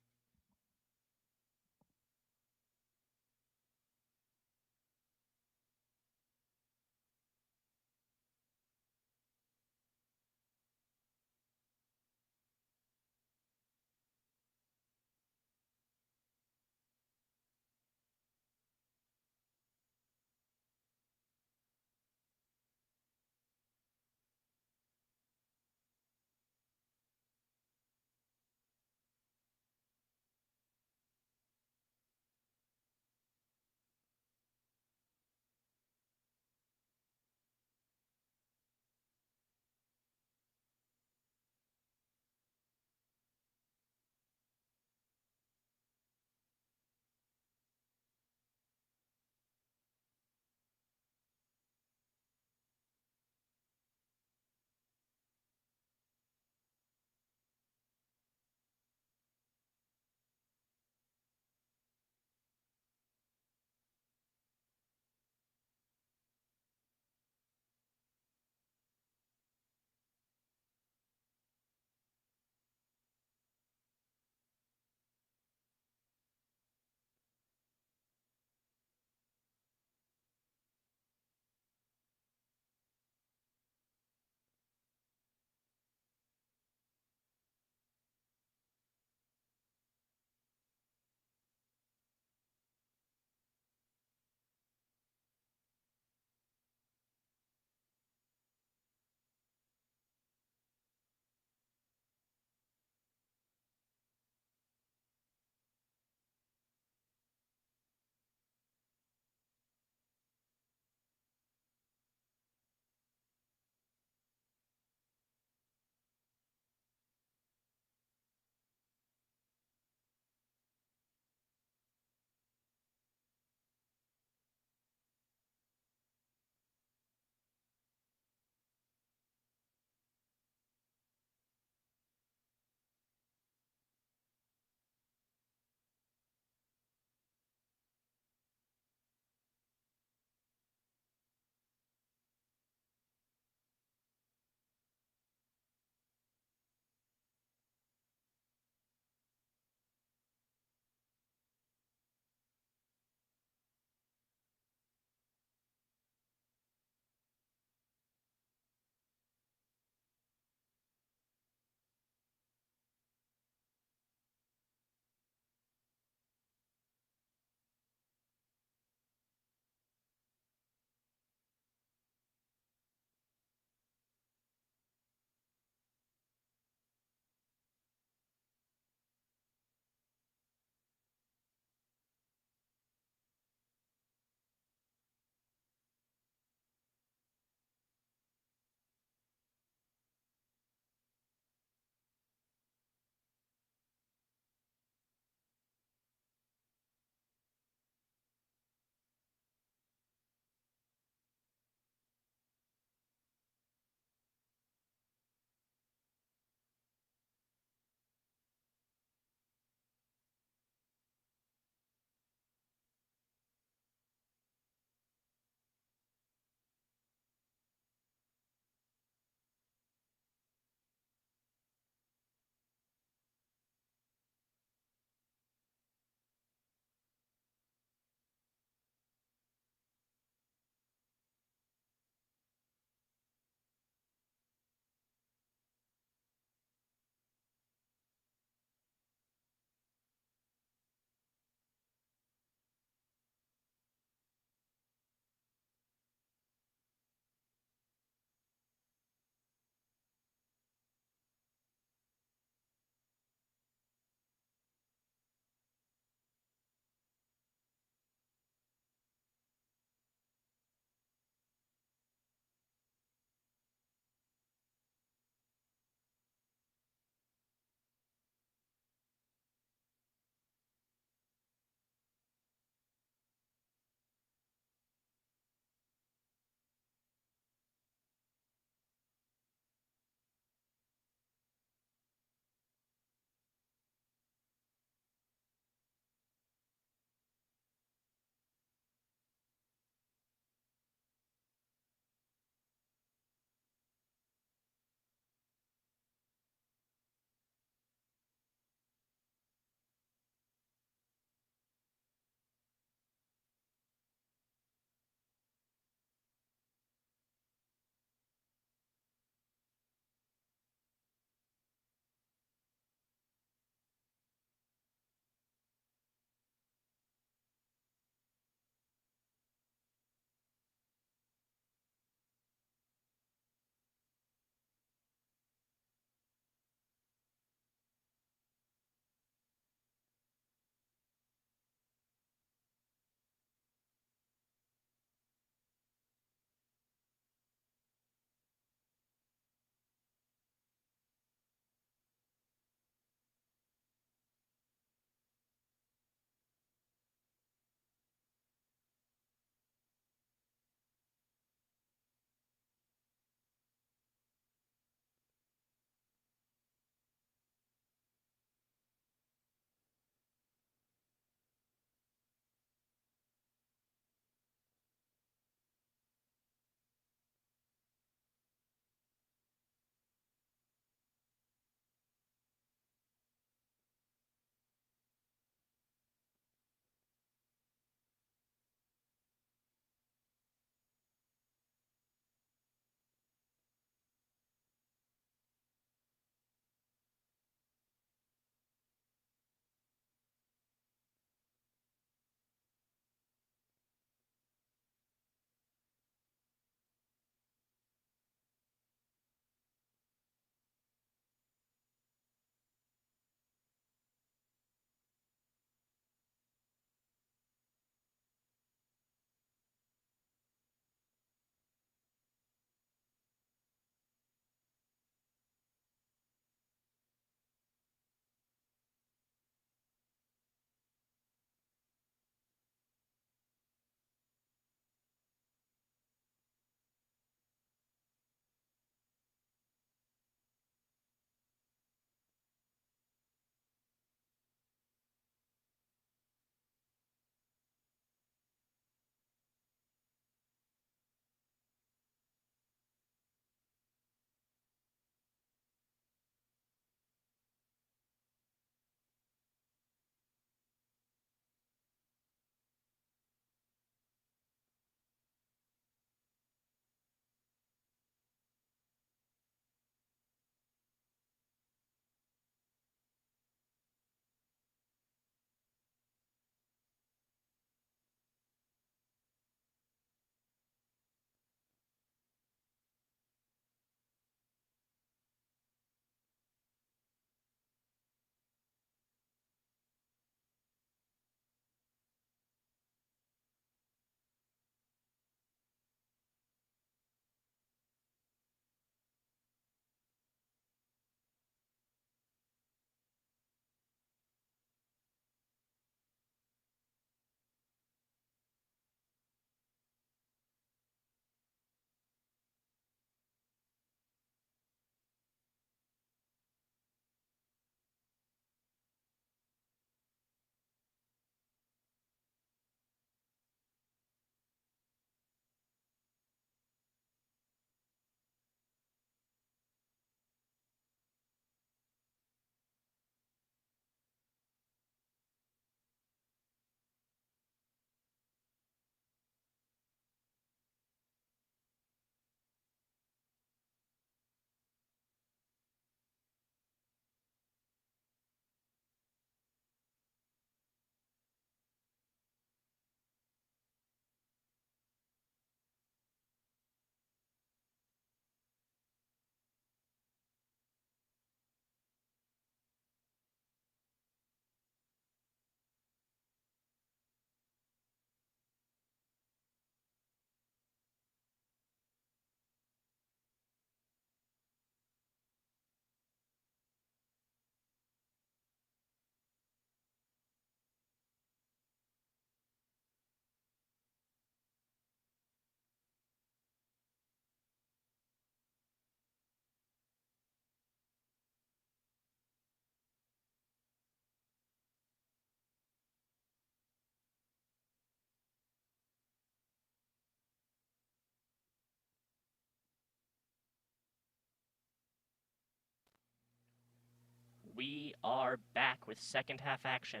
We are back with second half action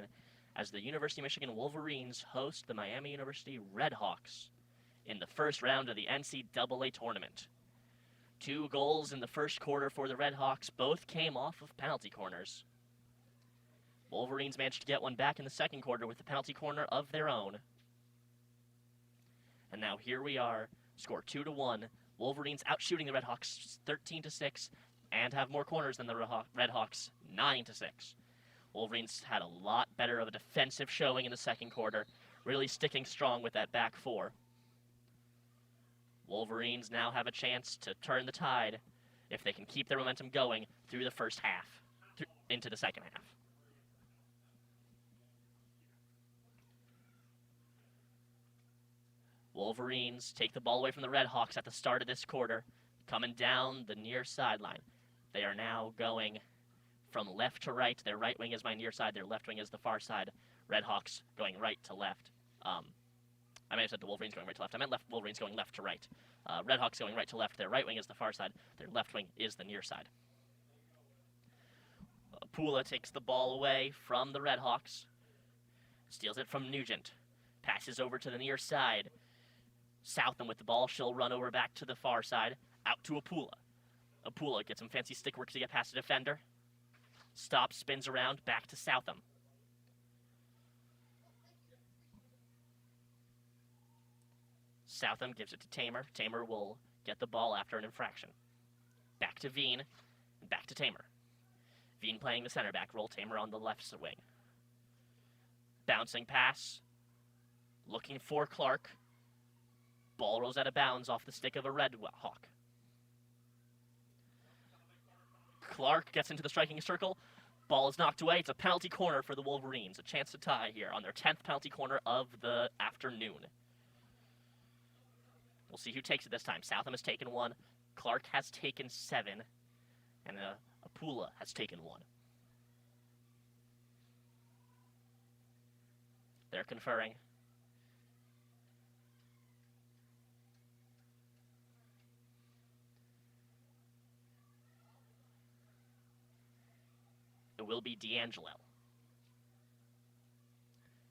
as the University of Michigan Wolverines host the Miami University Redhawks in the first round of the NCAA tournament. 2 goals in the first quarter for the Redhawks, both came off of penalty corners. Wolverines managed to get one back in the second quarter with the penalty corner of their own. And now here we are, score 2-1. Wolverines outshooting the Redhawks 13-6 and have more corners than the Redhawks 9-6. Wolverines had a lot better of a defensive showing in the second quarter, really sticking strong with that back four. Wolverines now have a chance to turn the tide if they can keep their momentum going through the first half, into the second half. Wolverines take the ball away from the Redhawks at the start of this quarter, coming down the near sideline. They are now going from left to right. Their right wing is my near side, their left wing is the far side. Redhawks going right to left. I may have said the Wolverines going right to left. I meant Wolverines going left to right. Redhawks going right to left. Their right wing is the far side. Their left wing is the near side. Pula takes the ball away from the Redhawks. Steals it from Nugent. Passes over to the near side. Southam with the ball. She'll run over back to the far side. Out to Apula. Apula gets some fancy stick work to get past the defender. Stops, spins around, back to Southam. Southam gives it to Tamer. Tamer will get the ball after an infraction. Back to Veen, and back to Tamer. Veen playing the center back role, Tamer on the left wing. Bouncing pass. Looking for Clark. Ball rolls out of bounds off the stick of a Redhawk. Clark gets into the striking circle. Ball is knocked away. It's a penalty corner for the Wolverines. A chance to tie here on their 10th penalty corner of the afternoon. We'll see who takes it this time. Southam has taken 1. Clark has taken 7. And Apula has taken 1. They're conferring. It will be D'Angelo.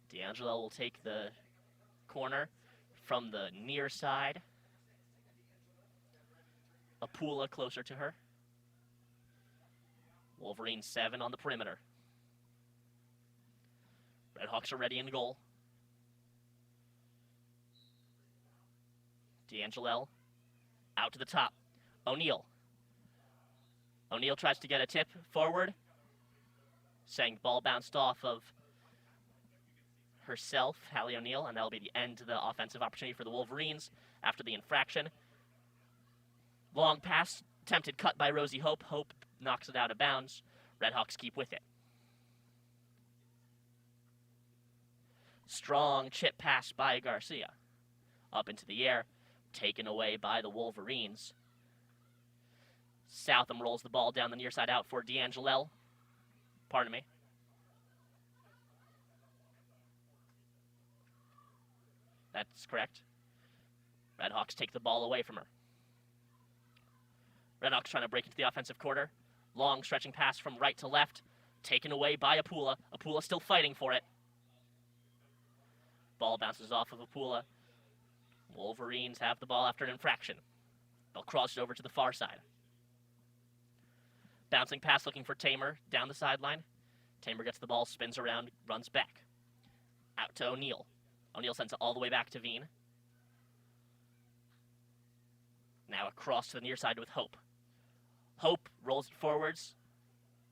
D'Angelo will take the corner from the near side. Apula closer to her. Wolverines 7 on the perimeter. Redhawks are ready in goal. D'Angelo out to the top. O'Neal. O'Neal tries to get a tip forward. Saying ball bounced off of herself, Hallie O'Neal, and that'll be the end to the offensive opportunity for the Wolverines after the infraction. Long pass, attempted cut by Rosie Hope. Hope knocks it out of bounds. Redhawks keep with it. Strong chip pass by Garcia. Up into the air, taken away by the Wolverines. Southam rolls the ball down the near side out for D'Angelo. Pardon me. That's correct. Redhawks take the ball away from her. Redhawks trying to break into the offensive quarter. Long stretching pass from right to left. Taken away by Apula. Apula still fighting for it. Ball bounces off of Apula. Wolverines have the ball after an infraction. They'll cross it over to the far side. Bouncing pass looking for Tamer down the sideline. Tamer gets the ball, spins around, runs back. Out to O'Neal. O'Neal sends it all the way back to Veen. Now across to the near side with Hope. Hope rolls it forwards.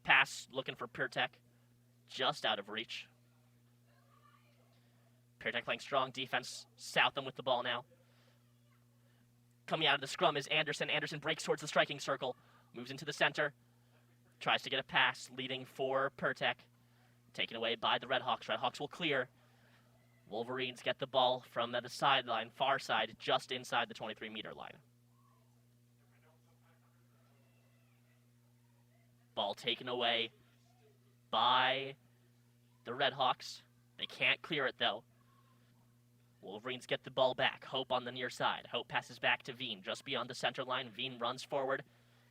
Pass looking for Pirtek. Just out of reach. Pirtek playing strong defense. Southam with the ball now. Coming out of the scrum is Anderson. Anderson breaks towards the striking circle. Moves into the center. Tries to get a pass, leading for Pirtek. Taken away by the Redhawks. Redhawks will clear. Wolverines get the ball from the sideline, far side, just inside the 23-meter line. Ball taken away by the Redhawks. They can't clear it, though. Wolverines get the ball back. Hope on the near side. Hope passes back to Veen, just beyond the center line. Veen runs forward.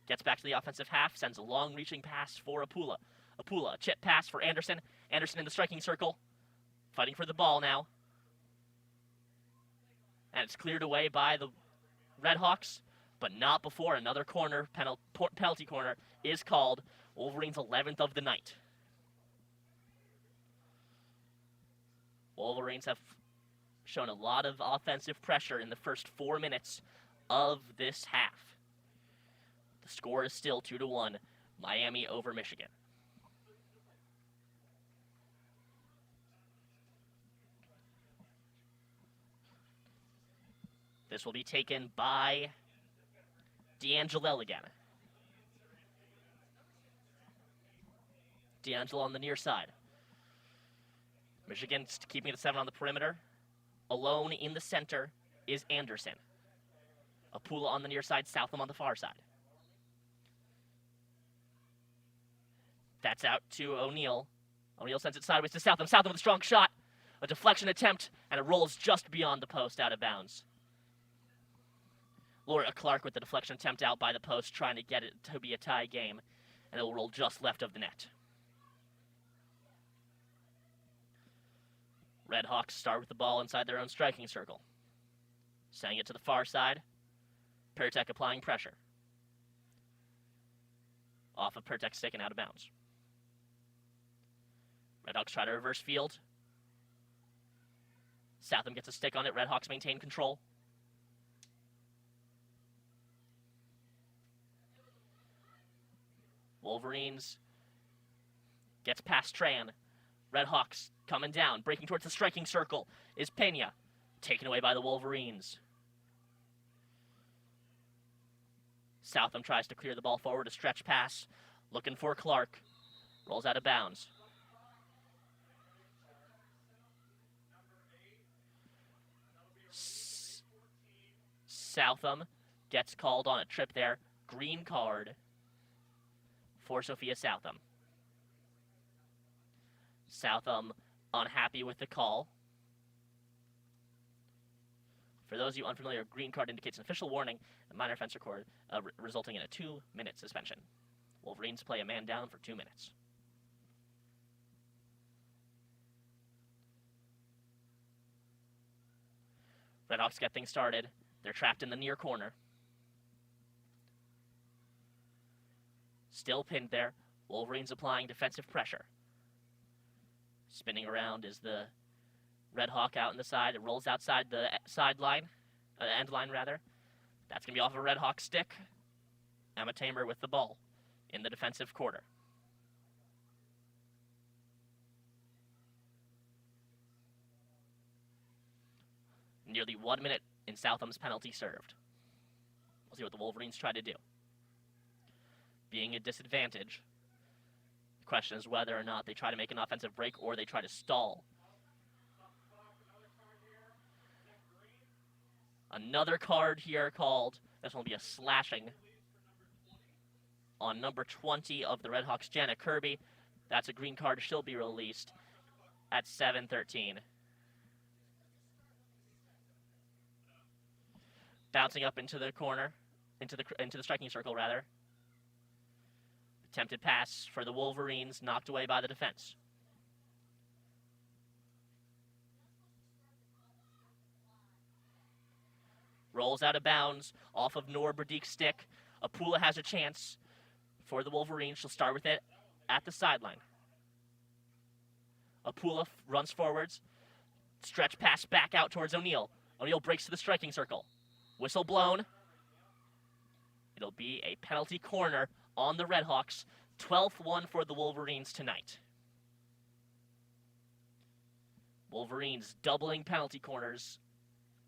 Gets back to the offensive half, sends a long-reaching pass for Apula. Apula, chip pass for Anderson. Anderson in the striking circle, fighting for the ball now. And it's cleared away by the Redhawks, but not before another corner, penalty corner, is called. Wolverines' 11th of the night. Wolverines have shown a lot of offensive pressure in the first 4 minutes of this half. The score is still 2-1, Miami over Michigan. This will be taken by D'Angelo again. D'Angelo on the near side. Michigan keeping it at 7 on the perimeter. Alone in the center is Anderson. Apula on the near side, Southam on the far side. That's out to O'Neal. O'Neal sends it sideways to Southam. Southam with a strong shot. A deflection attempt, and it rolls just beyond the post, out of bounds. Laura Clark with the deflection attempt out by the post, trying to get it to be a tie game, and it will roll just left of the net. Redhawks start with the ball inside their own striking circle. Sending it to the far side. Pertek applying pressure. Off of Pertek's stick and out of bounds. Redhawks try to reverse field. Southam gets a stick on it. Redhawks maintain control. Wolverines gets past Tran. Redhawks coming down, breaking towards the striking circle is Pena. Taken away by the Wolverines. Southam tries to clear the ball forward, a stretch pass. Looking for Clark. Rolls out of bounds. Southam gets called on a trip there. Green card for Sophia Southam. Southam unhappy with the call. For those of you unfamiliar, green card indicates an official warning, a minor offense record, resulting in a 2-minute suspension. Wolverines play a man down for 2 minutes. Redhawks get things started. They're trapped in the near corner. Still pinned there. Wolverines applying defensive pressure. Spinning around is the Redhawk out in the side. It rolls outside the sideline, end line rather. That's going to be off a Redhawk stick. Emma Tamer with the ball in the defensive quarter. Nearly 1 minute in Southam's penalty served. We'll see what the Wolverines try to do. Being a disadvantage, the question is whether or not they try to make an offensive break or they try to stall. Another card here called. This will be a slashing on number 20 of the Redhawks, Jenna Kirby. That's a green card. She'll be released at 7:13. Bouncing up into the corner, into the striking circle rather. Attempted pass for the Wolverines, knocked away by the defense. Rolls out of bounds, off of Noor Bradik's stick. Apula has a chance for the Wolverines. She'll start with it at the sideline. Apula runs forwards. Stretch pass back out towards O'Neal. O'Neal breaks to the striking circle. Whistle blown. It'll be a penalty corner on the Redhawks. 12th one for the Wolverines tonight. Wolverines doubling penalty corners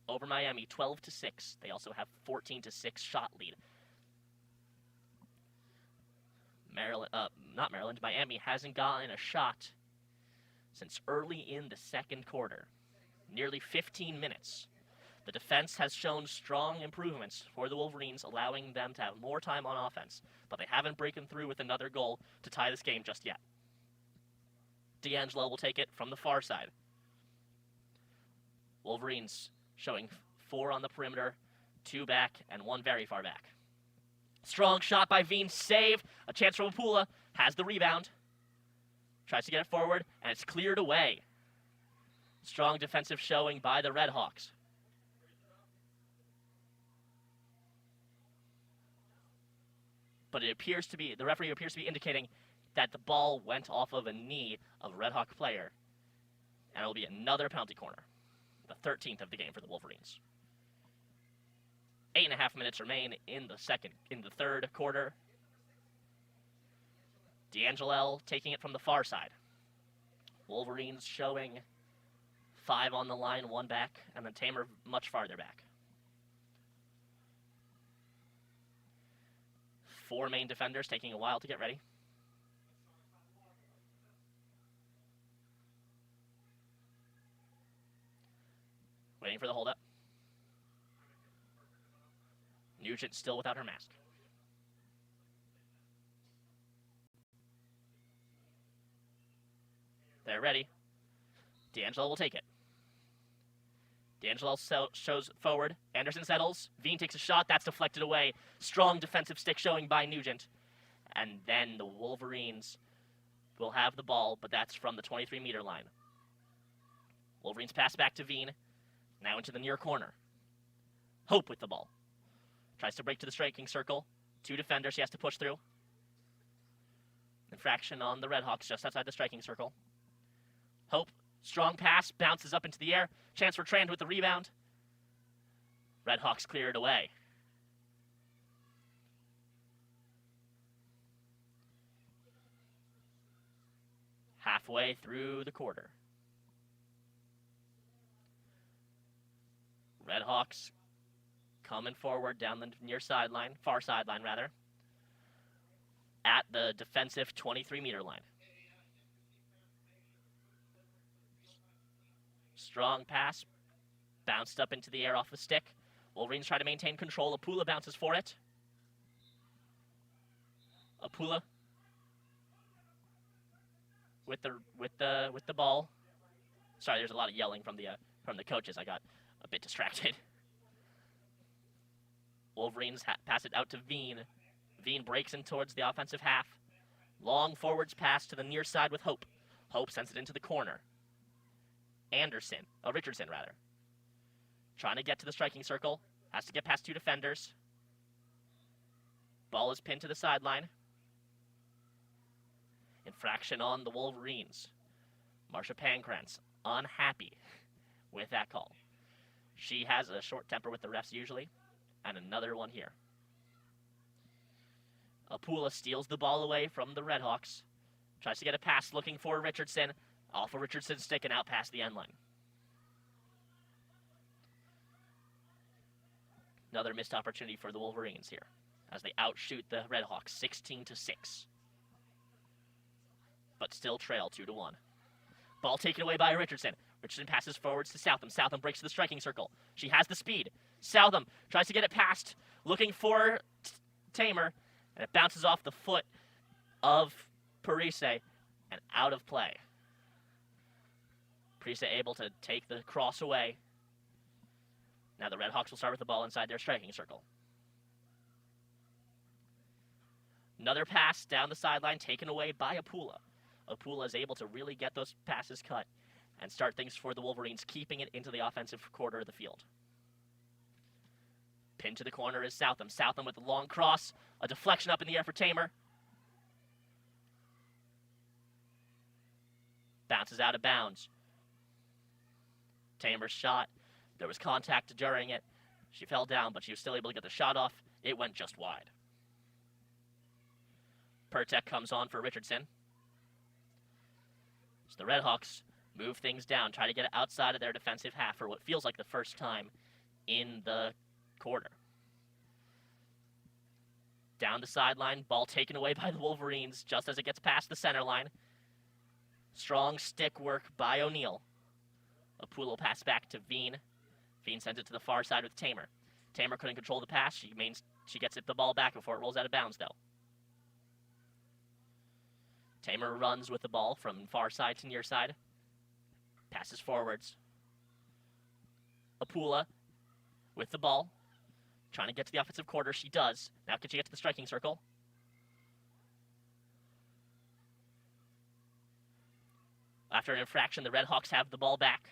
over Miami, 12-6. They also have 14-6 shot lead. Miami hasn't gotten a shot since early in the second quarter. Nearly 15 minutes. The defense has shown strong improvements for the Wolverines, allowing them to have more time on offense, but they haven't broken through with another goal to tie this game just yet. D'Angelo will take it from the far side. Wolverines showing 4 on the perimeter, 2 back, and 1 very far back. Strong shot by Veen, saved. A chance from Apula, has the rebound. Tries to get it forward, and it's cleared away. Strong defensive showing by the Redhawks. But it appears to be, the referee appears to be indicating that the ball went off of a knee of a Redhawk player. And it'll be another penalty corner. The 13th of the game for the Wolverines. 8.5 minutes remain in the third quarter. D'Angelo taking it from the far side. Wolverines showing 5 on the line, 1 back, and then Tenzer much farther back. 4 main defenders taking a while to get ready. Waiting for the holdup. Nugent still without her mask. They're ready. D'Angelo will take it. D'Angelo shows forward. Anderson settles. Veen takes a shot. That's deflected away. Strong defensive stick showing by Nugent. And then the Wolverines will have the ball, but that's from the 23-meter line. Wolverines pass back to Veen. Now into the near corner. Hope with the ball. Tries to break to the striking circle. 2 defenders she has to push through. Infraction on the Redhawks just outside the striking circle. Hope, strong pass, bounces up into the air. Chance for Trand with the rebound. Redhawks clear it away. Halfway through the quarter. Redhawks coming forward down the near sideline, far sideline rather, at the defensive 23-meter line. Strong pass, bounced up into the air off the stick. Wolverines try to maintain control. Apula bounces for it. Apula with the ball. Sorry, there's a lot of yelling from the coaches. I got a bit distracted. Wolverines pass it out to Veen. Veen breaks in towards the offensive half. Long forwards pass to the near side with Hope. Hope sends it into the corner. Richardson rather. Trying to get to the striking circle. Has to get past 2 defenders. Ball is pinned to the sideline. Infraction on the Wolverines. Marsha Pankratz unhappy with that call. She has a short temper with the refs usually. And another one here. Apula steals the ball away from the Redhawks. Tries to get a pass looking for Richardson. Off of Richardson's stick and out past the end line. Another missed opportunity for the Wolverines here as they outshoot the Redhawks 16-6. But still trail 2-1. Ball taken away by Richardson. Richardson passes forwards to Southam. Southam breaks to the striking circle. She has the speed. Southam tries to get it past, looking for Tenzer, and it bounces off the foot of Parise and out of play. Parise able to take the cross away. Now the Redhawks will start with the ball inside their striking circle. Another pass down the sideline taken away by Apula. Apula is able to really get those passes cut and start things for the Wolverines, keeping it into the offensive quarter of the field. Pinned to the corner is Southam. Southam with a long cross. A deflection up in the air for Tenzer. Bounces out of bounds. Tamer's shot. There was contact during it. She fell down, but she was still able to get the shot off. It went just wide. Pertek comes on for Richardson. So the Redhawks move things down, try to get it outside of their defensive half for what feels like the first time in the quarter. Down the sideline, ball taken away by the Wolverines just as it gets past the center line. Strong stick work by O'Neal. Apula will pass back to Veen. Veen sends it to the far side with Tenzer. Tenzer couldn't control the pass. She gets the ball back before it rolls out of bounds, though. Tenzer runs with the ball from far side to near side. Passes forwards. Apula with the ball. Trying to get to the offensive quarter. She does. Now can she get to the striking circle? After an infraction, the Redhawks have the ball back.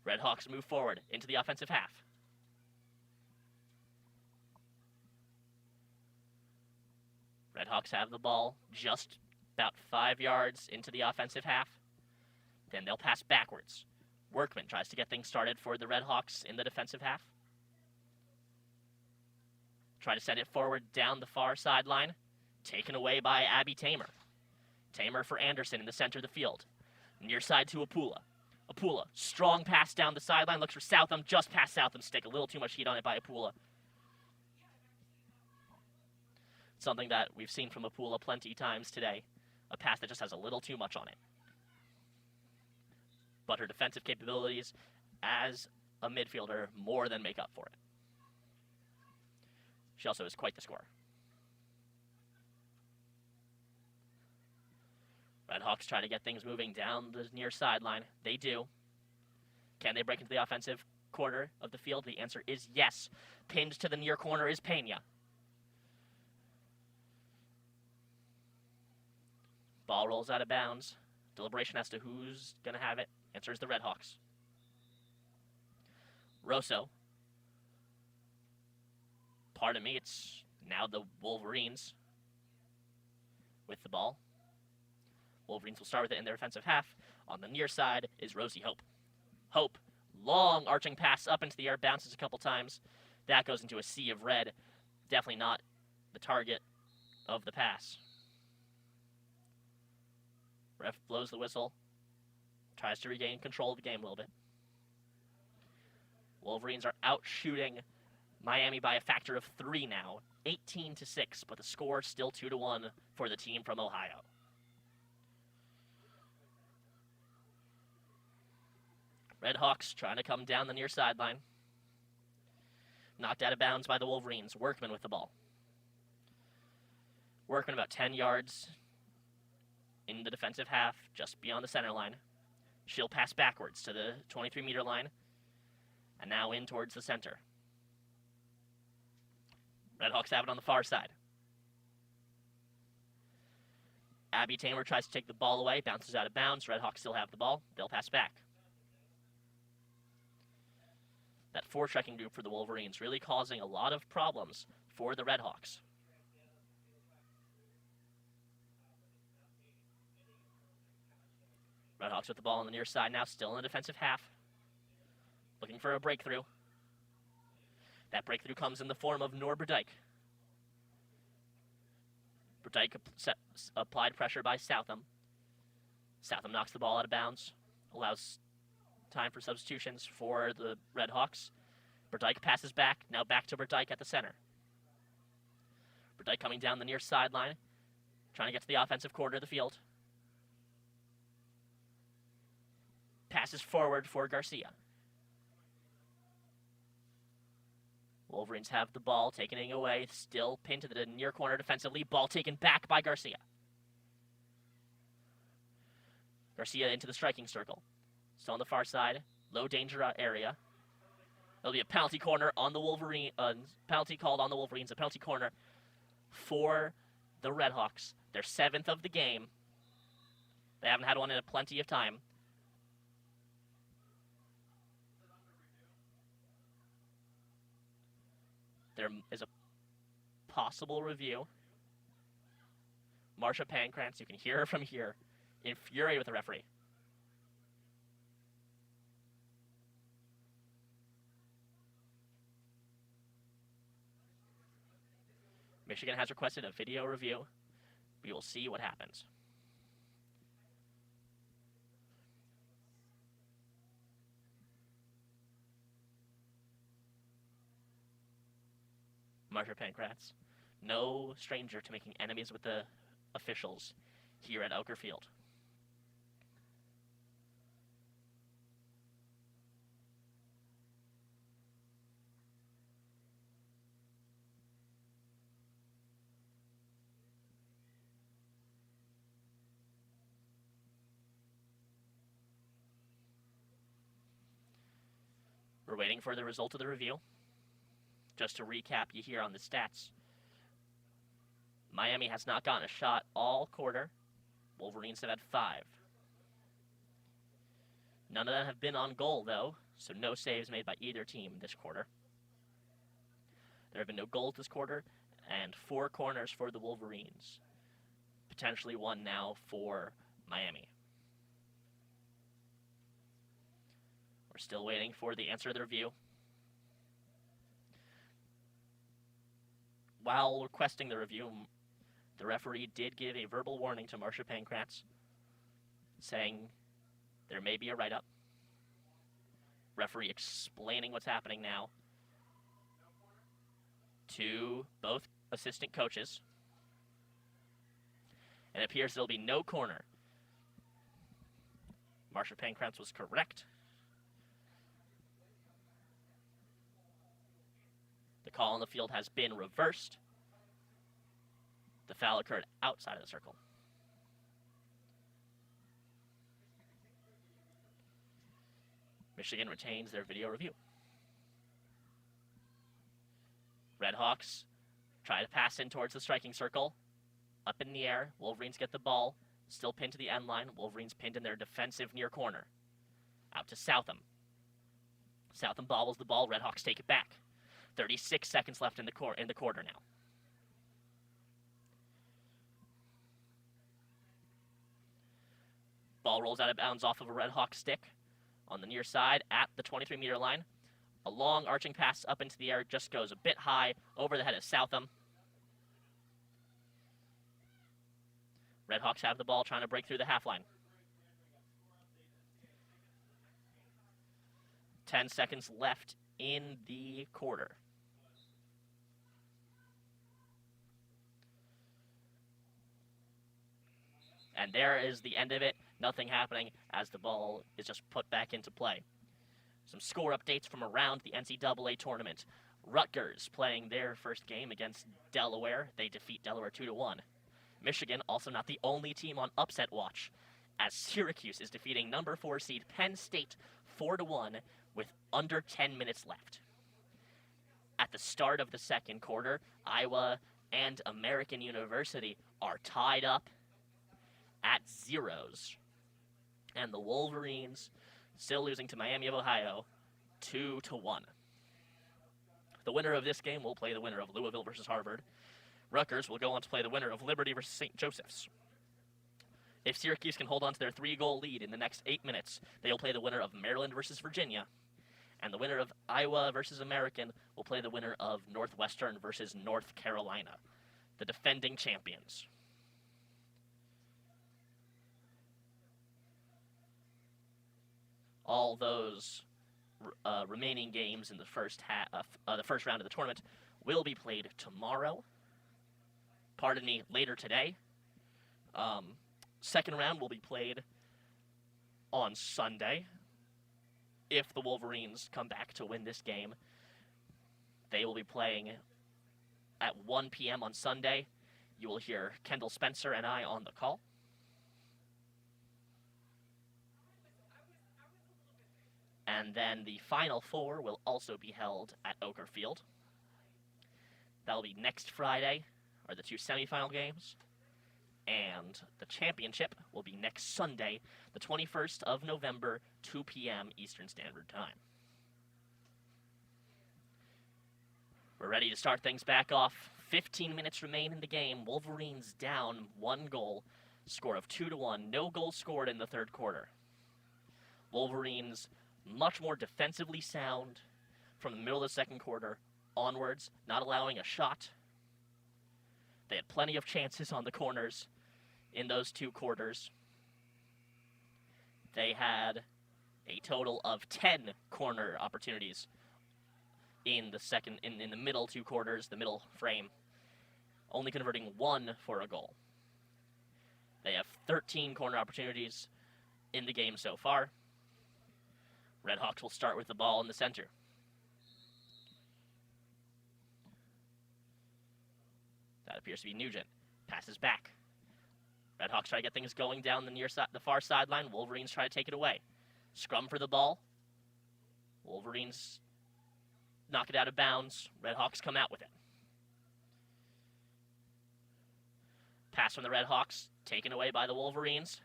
Redhawks move forward into the offensive half. Redhawks have the ball just about 5 yards into the offensive half. Then they'll pass backwards. Workman tries to get things started for the Redhawks in the defensive half. Try to send it forward down the far sideline. Taken away by Abby Tamer. Tamer for Anderson in the center of the field. Near side to Apula. Apula, strong pass down the sideline. Looks for Southam, just past Southam's stick. A little too much heat on it by Apula. Something that we've seen from Apula plenty times today. A pass that just has a little too much on it. But her defensive capabilities as a midfielder more than make up for it. She also is quite the scorer. Redhawks try to get things moving down the near sideline. They do. Can they break into the offensive quarter of the field? The answer is yes. Pinned to the near corner is Pena. Ball rolls out of bounds. Deliberation as to who's going to have it. Answer is the Redhawks. Rosso. Pardon me, it's now the Wolverines with the ball. Wolverines will start with it in their defensive half. On the near side is Rosie Hope. Hope, long arching pass up into the air, bounces a couple times. That goes into a sea of red. Definitely not the target of the pass. Ref blows the whistle. Tries to regain control of the game a little bit. Wolverines are out shooting Miami by a factor of 3 now. 18-6, but the score still 2-1 for the team from Ohio. Redhawks trying to come down the near sideline. Knocked out of bounds by the Wolverines. Workman with the ball. Workman about 10 yards in the defensive half, just beyond the center line. She'll pass backwards to the 23-meter line, and now in towards the center. Redhawks have it on the far side. Abby Tamer tries to take the ball away, bounces out of bounds. Redhawks still have the ball. They'll pass back. That four-checking group for the Wolverines really causing a lot of problems for the Redhawks. Redhawks with the ball on the near side now, still in the defensive half. Looking for a breakthrough. That breakthrough comes in the form of Noor Berdijk. Berdijk applied pressure by Southam. Southam knocks the ball out of bounds. Allows time for substitutions for the Redhawks. Berdijk passes back. Now back to Berdijk at the center. Berdijk coming down the near sideline. Trying to get to the offensive quarter of the field. Passes forward for Garcia. Wolverines have the ball, taken it away, still pinned to the near corner defensively. Ball taken back by Garcia. Garcia into the striking circle. Still on the far side, low danger area. There'll be a penalty corner on the Wolverine. Penalty called on the Wolverines. A penalty corner for the Redhawks. Their 7th of the game. They haven't had one in plenty of time. There is a possible review. Marsha Pancrantz, you can hear her from here, infuriated with the referee. Michigan has requested a video review. We will see what happens. Marsha Pancrantz, no stranger to making enemies with the officials here at Ocker Field. We're waiting for the result of the review. Just to recap you here on the stats. Miami has not gotten a shot all quarter. Wolverines have had 5. None of them have been on goal, though, so no saves made by either team this quarter. There have been no goals this quarter, and 4 corners for the Wolverines. Potentially one now for Miami. We're still waiting for the answer to the review. While requesting the review, the referee did give a verbal warning to Marsha Pankratz, saying there may be a write-up. Referee explaining what's happening now to both assistant coaches. And it appears there'll be no corner. Marsha Pankratz was correct. The call on the field has been reversed. The foul occurred outside of the circle. Michigan retains their video review. Redhawks try to pass in towards the striking circle. Up in the air, Wolverines get the ball. Still pinned to the end line. Wolverines pinned in their defensive near corner. Out to Southam. Southam bobbles the ball. Redhawks take it back. 36 seconds left in the quarter now. Ball rolls out of bounds off of a Redhawk stick on the near side at the 23-meter line. A long arching pass up into the air just goes a bit high over the head of Southam. Redhawks have the ball trying to break through the half line. 10 seconds left in the quarter. And there is the end of it. Nothing happening as the ball is just put back into play. Some score updates from around the NCAA tournament. Rutgers playing their first game against Delaware. They defeat Delaware 2-1. Michigan also not the only team on upset watch, as Syracuse is defeating number 4 seed Penn State 4-1 with under 10 minutes left. At the start of the second quarter, Iowa and American University are tied up at zeros. And the Wolverines still losing to Miami of Ohio 2-1. The winner of this game will play the winner of Louisville versus Harvard. Rutgers will go on to play the winner of Liberty versus St. Joseph's. If Syracuse can hold on to their 3-goal lead in the next 8 minutes, they will play the winner of Maryland versus Virginia. And the winner of Iowa versus American will play the winner of Northwestern versus North Carolina, the defending champions. All those remaining games in the first round of the tournament will be played tomorrow. Pardon me, later today. Second round will be played on Sunday. If the Wolverines come back to win this game, they will be playing at 1 p.m. on Sunday. You will hear Kendall Spencer and I on the call. And then the Final Four will also be held at Ocker Field. That will be next Friday, are the 2 semifinal games. And the championship will be next Sunday, the 21st of November, 2 p.m. Eastern Standard Time. We're ready to start things back off. 15 minutes remain in the game. Wolverines down 1 goal. Score of 2-1. No goals scored in the third quarter. Wolverines much more defensively sound from the middle of the second quarter onwards, not allowing a shot. They had plenty of chances on the corners in those 2 quarters. They had a total of 10 corner opportunities in the middle 2 quarters, the middle frame, only converting 1 for a goal. They have 13 corner opportunities in the game so far. Redhawks will start with the ball in the center. That appears to be Nugent. Passes back. Redhawks try to get things going down the far sideline. Wolverines try to take it away. Scrum for the ball. Wolverines knock it out of bounds. Redhawks come out with it. Pass from the Redhawks, taken away by the Wolverines.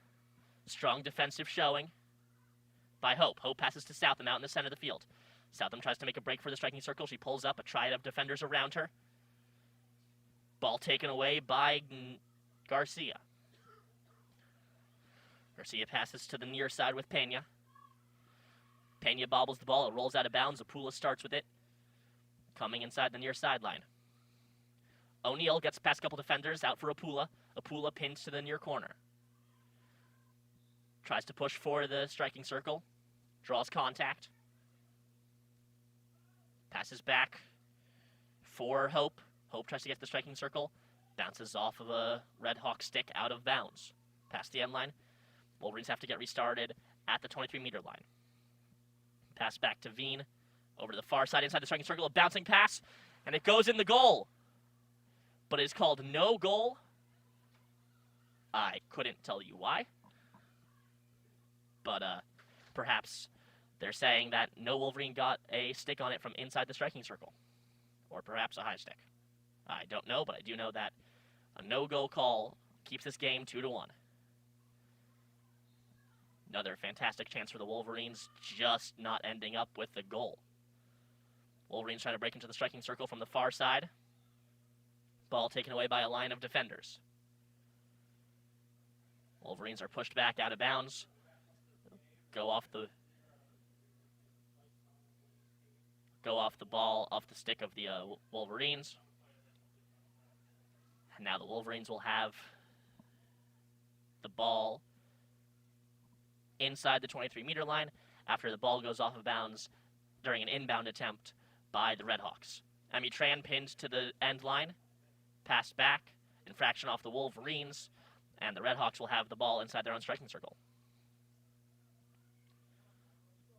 Strong defensive showing. by Hope. Hope passes to Southam out in the center of the field. Southam tries to make a break for the striking circle. She pulls up a triad of defenders around her. Ball taken away by Garcia. Garcia passes to the near side with Pena. Pena bobbles the ball. It rolls out of bounds. Apula starts with it. Coming inside the near sideline. O'Neal gets past a couple defenders, out for Apula. Apula pins to the near corner. Tries to push for the striking circle. Draws contact. Passes back for Hope. Hope tries to get to the striking circle. Bounces off of a Redhawk stick out of bounds. Past the end line. Wolverines have to get restarted at the 23-meter line. Pass back to Veen. Over to the far side, inside the striking circle. A bouncing pass. And it goes in the goal. But it is called no goal. I couldn't tell you why. But perhaps they're saying that no Wolverine got a stick on it from inside the striking circle. Or perhaps a high stick. I don't know, but I do know that a no-goal call keeps this game 2-1. Another fantastic chance for the Wolverines, just not ending up with the goal. Wolverines trying to break into the striking circle from the far side. Ball taken away by a line of defenders. Wolverines are pushed back out of bounds. Go off the ball, off the stick of the Wolverines. And now the Wolverines will have the ball inside the 23-meter line after the ball goes off of bounds during an inbound attempt by the Redhawks. Emmy Tran pinned to the end line, passed back, infraction off the Wolverines, and the Redhawks will have the ball inside their own striking circle.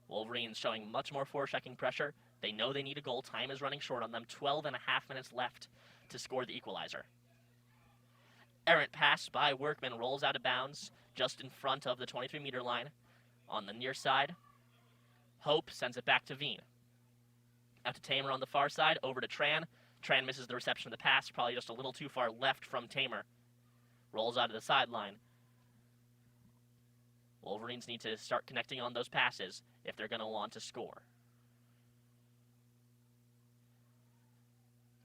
Wolverines showing much more forechecking pressure. They know they need a goal. Time is running short on them. 12 and a half minutes left to score the equalizer. Errant pass by Workman rolls out of bounds just in front of the 23-meter line on the near side. Hope sends it back to Veen. Out to Tamer on the far side, over to Tran. Tran misses the reception of the pass, probably just a little too far left from Tamer. Rolls out of the sideline. Wolverines need to start connecting on those passes if they're going to want to score.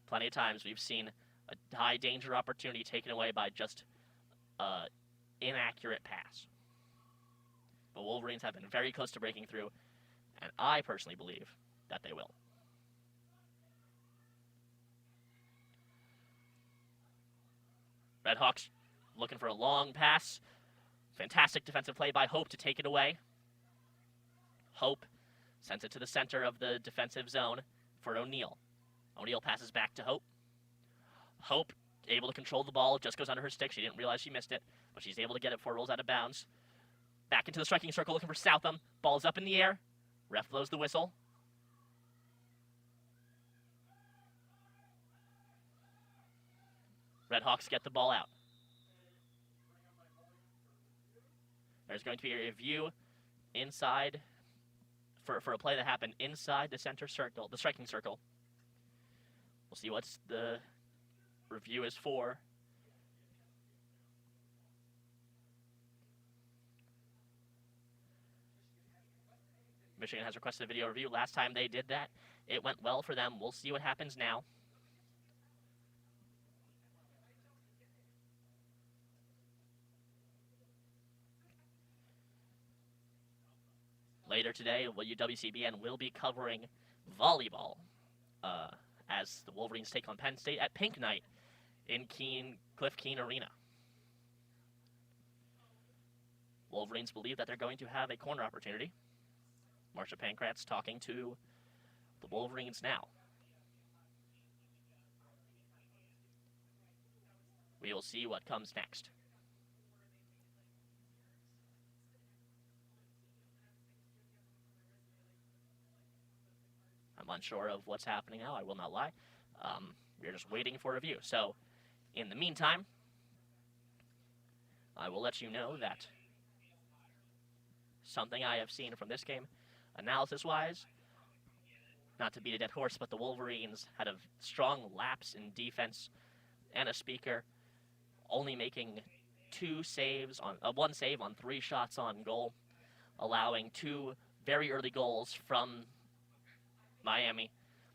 Plenty of times we've seen a high danger opportunity taken away by just an inaccurate pass. But Wolverines have been very close to breaking through, and I personally believe that they will. Redhawks looking for a long pass. Fantastic defensive play by Hope to take it away. Hope sends it to the center of the defensive zone for O'Neal. O'Neal passes back to Hope. Hope able to control the ball. It just goes under her stick. She didn't realize she missed it, but she's able to get it before it rolls out of bounds. Back into the striking circle looking for Southam. Ball's up in the air. Ref blows the whistle. Redhawks get the ball out. There's going to be a review inside for a play that happened inside the center circle, the striking circle. We'll see what the review is for. Michigan has requested a video review. Last time they did that, it went well for them. We'll see what happens now. Later today, WCBN will be covering volleyball as the Wolverines take on Penn State at Pink Night in Cliff Keen Arena. Wolverines believe that they're going to have a corner opportunity. Marsha Pankratz talking to the Wolverines now. We will see what comes next. I'm unsure of what's happening now, I will not lie. We're just waiting for a review. So, in the meantime, I will let you know that something I have seen from this game, analysis-wise, not to beat a dead horse, but the Wolverines had a strong lapse in defense. Anna Speaker only making one save on 3 shots on goal, allowing 2 very early goals from Miami.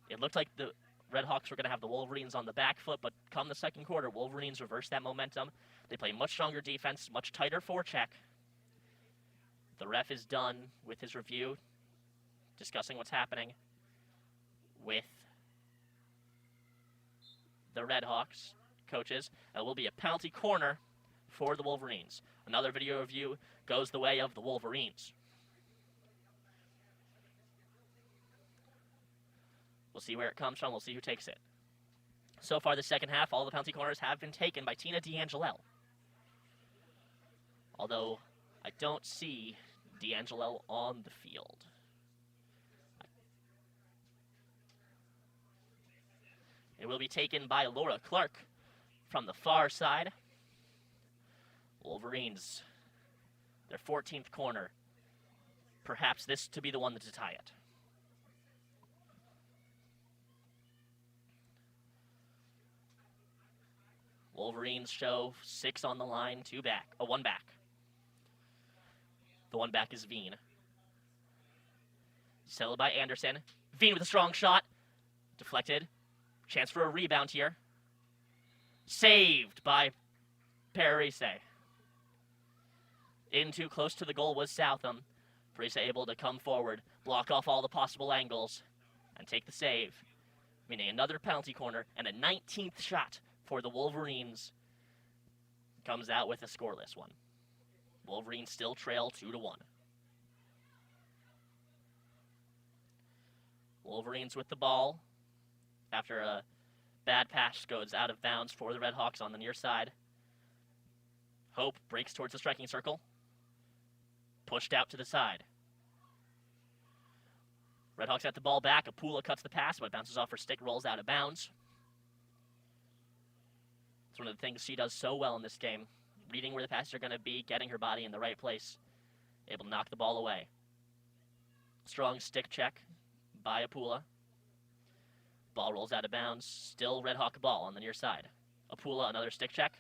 It looked like the Redhawks were going to have the Wolverines on the back foot, but come the second quarter, Wolverines reversed that momentum. They play much stronger defense, much tighter forecheck. The ref is done with his review, discussing what's happening with the Redhawks coaches. It will be a penalty corner for the Wolverines. Another video review goes the way of the Wolverines. We'll see where it comes from. We'll see who takes it. So far this second half, all the penalty corners have been taken by Tina D'Angelo. Although I don't see D'Angelo on the field. It will be taken by Laura Clark from the far side. Wolverines, their 14th corner. Perhaps this to be the one to tie it. Wolverines show 6 on the line, 1 back. The one back is Veen. Settled by Anderson. Veen with a strong shot. Deflected. Chance for a rebound here. Saved by Parise. In too close to the goal was Southam. Parise able to come forward, block off all the possible angles, and take the save. Meaning another penalty corner and a 19th shot for the Wolverines. Comes out with a scoreless one. Wolverines still trail 2-1. Wolverines with the ball after a bad pass goes out of bounds for the Redhawks on the near side. Hope breaks towards the striking circle. Pushed out to the side. Redhawks got the ball back. Apula cuts the pass, but bounces off her stick, rolls out of bounds. It's one of the things she does so well in this game. Reading where the passes are going to be, getting her body in the right place. Able to knock the ball away. Strong stick check by Apula. Ball rolls out of bounds. Still Redhawk ball on the near side. Apula, another stick check.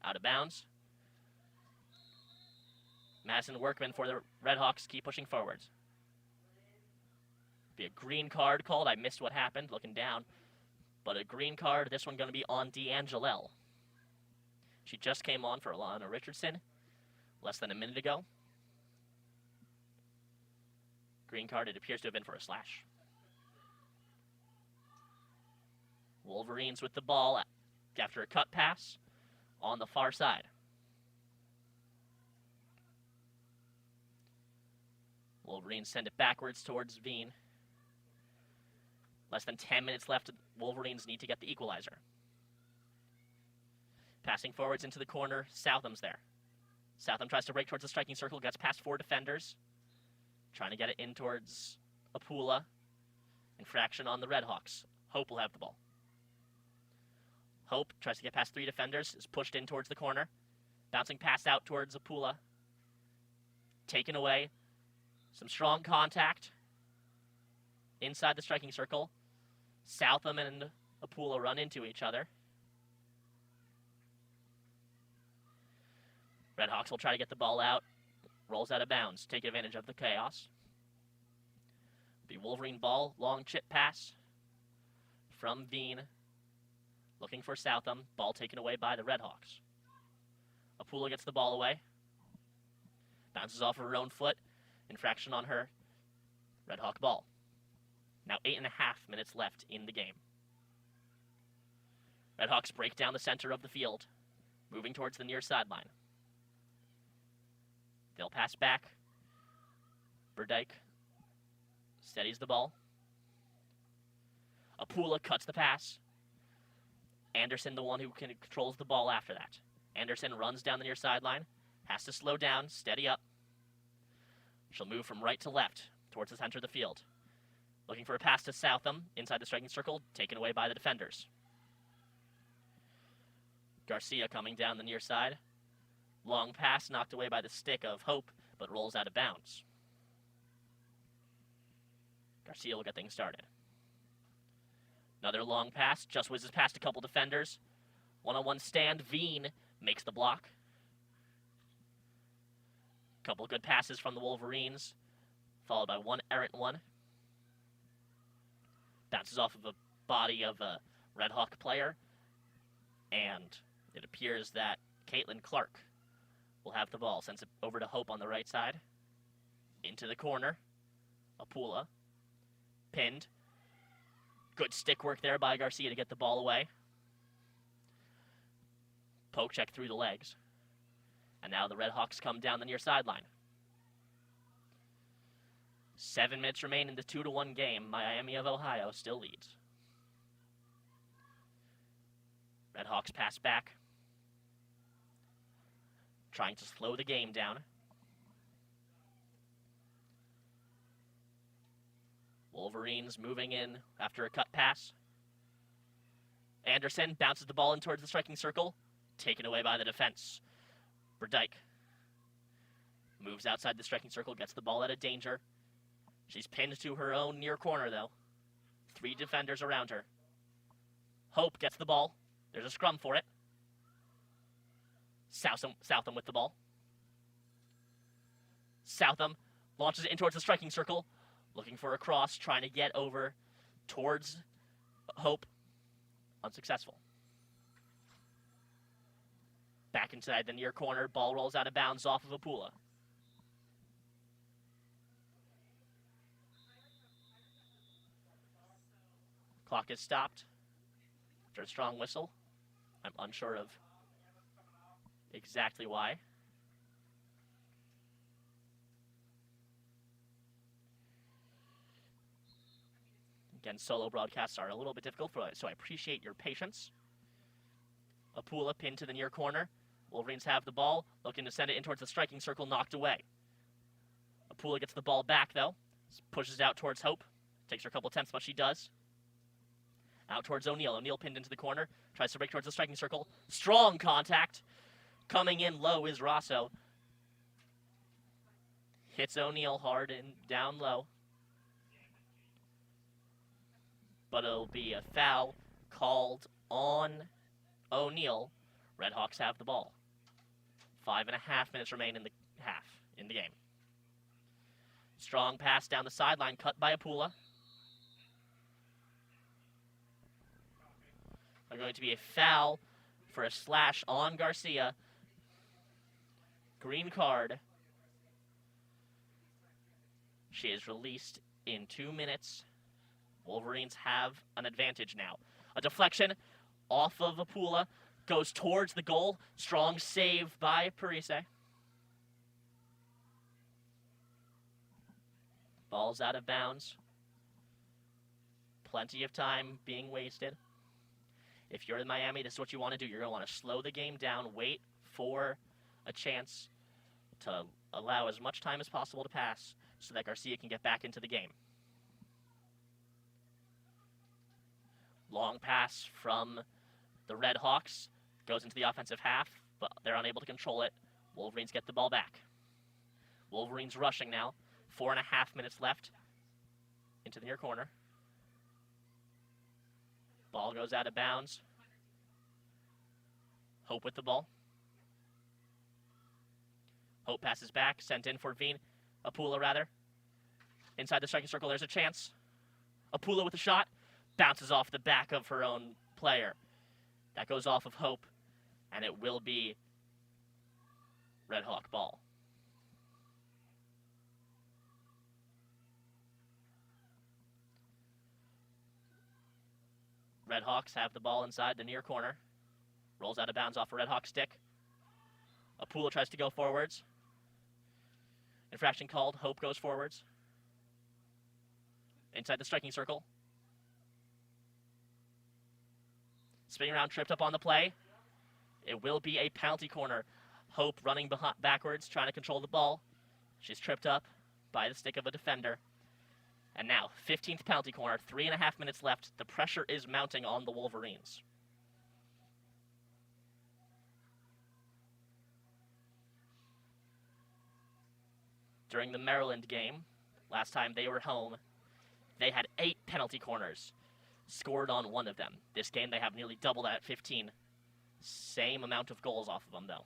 Out of bounds. Madison Workman for the Redhawks. Keep pushing forwards. Be a green card called. I missed what happened looking down. But a green card, this one going to be on D'Angelo. She just came on for Alana Richardson less than a minute ago. Green card, it appears to have been for a slash. Wolverines with the ball after a cut pass on the far side. Wolverines send it backwards towards Veen. Less than 10 minutes left. Wolverines need to get the equalizer. Passing forwards into the corner. Southam's there. Southam tries to break towards the striking circle. Gets past 4 defenders. Trying to get it in towards Apula. Infraction on the Redhawks. Hope will have the ball. Hope tries to get past 3 defenders. Is pushed in towards the corner. Bouncing pass out towards Apula. Taken away. Some strong contact. Inside the striking circle. Southam and Apula run into each other. Redhawks will try to get the ball out. Rolls out of bounds. Take advantage of the chaos. The Wolverine ball. Long chip pass from Veen. Looking for Southam. Ball taken away by the Redhawks. Apula gets the ball away. Bounces off her own foot. Infraction on her. Redhawk ball. Now 8.5 minutes left in the game. Redhawks break down the center of the field, moving towards the near sideline. They'll pass back. Burdyke steadies the ball. Apula cuts the pass. Anderson, the one who controls the ball after that. Anderson runs down the near sideline. Has to slow down, steady up. She'll move from right to left towards the center of the field. Looking for a pass to Southam inside the striking circle, taken away by the defenders. Garcia coming down the near side. Long pass knocked away by the stick of Hope, but rolls out of bounds. Garcia will get things started. Another long pass, just whizzes past a couple defenders. One-on-one stand, Veen makes the block. Couple good passes from the Wolverines. followed by one errant one. Bounces off of a body of a Redhawk player, and it appears that Caitlin Clark will have the ball. Sends it over to Hope on the right side. Into the corner. Apula. Pinned. Good stick work there by Garcia to get the ball away. Poke check through the legs. And now the Redhawks come down the near sideline. 7 minutes remain in the 2-1 game. Miami of Ohio still leads. Redhawks pass back. Trying to slow the game down. Wolverines moving in after a cut pass. Anderson bounces the ball in towards the striking circle. Taken away by the defense. Burdyke moves outside the striking circle, gets the ball out of danger. She's pinned to her own near corner, though. 3 defenders around her. Hope gets the ball. There's a scrum for it. Southam with the ball. Southam launches it in towards the striking circle. Looking for a cross, trying to get over towards Hope. Unsuccessful. Back inside the near corner. Ball rolls out of bounds off of Apula. Clock is stopped after a strong whistle. I'm unsure of exactly why. Again, solo broadcasts are a little bit difficult, so I appreciate your patience. Apula pinned to the near corner. Wolverines have the ball, looking to send it in towards the striking circle, knocked away. Apula gets the ball back, though. Pushes it out towards Hope. Takes her a couple attempts, but she does. Out towards O'Neal. O'Neal pinned into the corner. Tries to break towards the striking circle. Strong contact. Coming in low is Rosso. Hits O'Neal hard and down low. But it'll be a foul called on O'Neal. Redhawks have the ball. 5.5 minutes remain in the game. Strong pass down the sideline, cut by Apula. There's going to be a foul for a slash on Garcia. Green card. She is released in 2 minutes. Wolverines have an advantage now. A deflection off of Apula. Goes towards the goal. Strong save by Parise. Ball's out of bounds. Plenty of time being wasted. If you're in Miami, this is what you want to do. You're going to want to slow the game down, wait for a chance to allow as much time as possible to pass so that Garcia can get back into the game. Long pass from the Redhawks. Goes into the offensive half, but they're unable to control it. Wolverines get the ball back. Wolverines rushing now. 4.5 minutes left into the near corner. Ball goes out of bounds. Hope with the ball. Hope passes back, sent in for Veen. Apula, rather. Inside the striking circle, there's a chance. Apula with a shot. Bounces off the back of her own player. That goes off of Hope, and it will be Redhawk ball. Redhawks have the ball inside the near corner. Rolls out of bounds off a Redhawk stick. Apula tries to go forwards. Infraction called. Hope goes forwards. Inside the striking circle. Spinning around, tripped up on the play. It will be a penalty corner. Hope running backwards, trying to control the ball. She's tripped up by the stick of a defender. And now, 15th penalty corner, 3.5 minutes left. The pressure is mounting on the Wolverines. During the Maryland game, last time they were home, they had 8 penalty corners, scored on 1 of them. This game, they have nearly double that at 15. Same amount of goals off of them, though.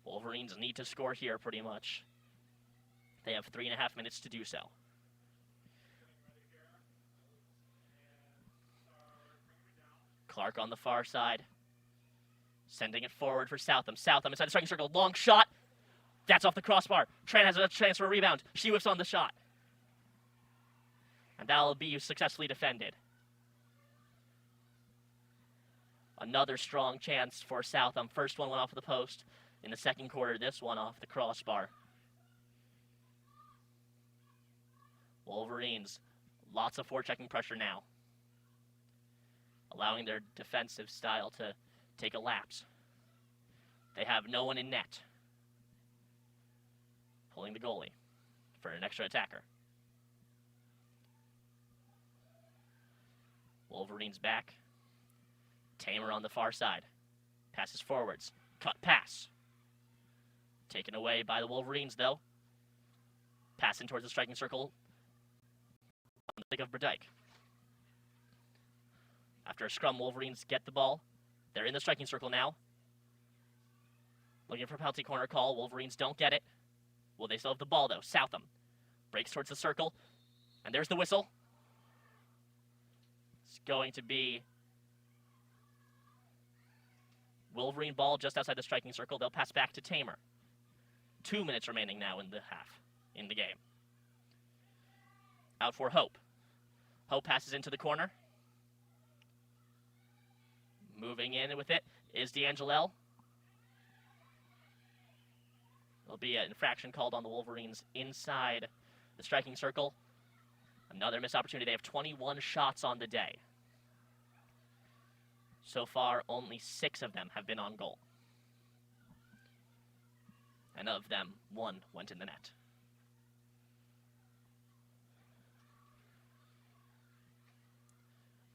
Wolverines need to score here, pretty much, They have 3.5 minutes to do so. Clark on the far side. Sending it forward for Southam. Southam inside the striking circle. Long shot. That's off the crossbar. Tran has a chance for a rebound. She whips on the shot. And that'll be successfully defended. Another strong chance for Southam. First one went off of the post. In the second quarter, this one off the crossbar. Wolverines, lots of forechecking pressure now, allowing their defensive style to take a lapse. They have no one in net. Pulling the goalie for an extra attacker. Wolverines back. Tamer on the far side. Passes forwards. Cut pass. Taken away by the Wolverines, though. Passing towards the striking circle. On the stick of Burdyke. After a scrum, Wolverines get the ball. They're in the striking circle now. Looking for a penalty corner call. Wolverines don't get it. Well, they still have the ball, though. Southam breaks towards the circle. And there's the whistle. It's going to be Wolverine ball just outside the striking circle. They'll pass back to Tamer. 2 minutes remaining now in the half, in the game. Out for Hope. Hope passes into the corner. Moving in with it is D'Angelo. There'll be an infraction called on the Wolverines inside the striking circle. Another missed opportunity. They have 21 shots on the day. So far, only 6 of them have been on goal. And of them, 1 went in the net.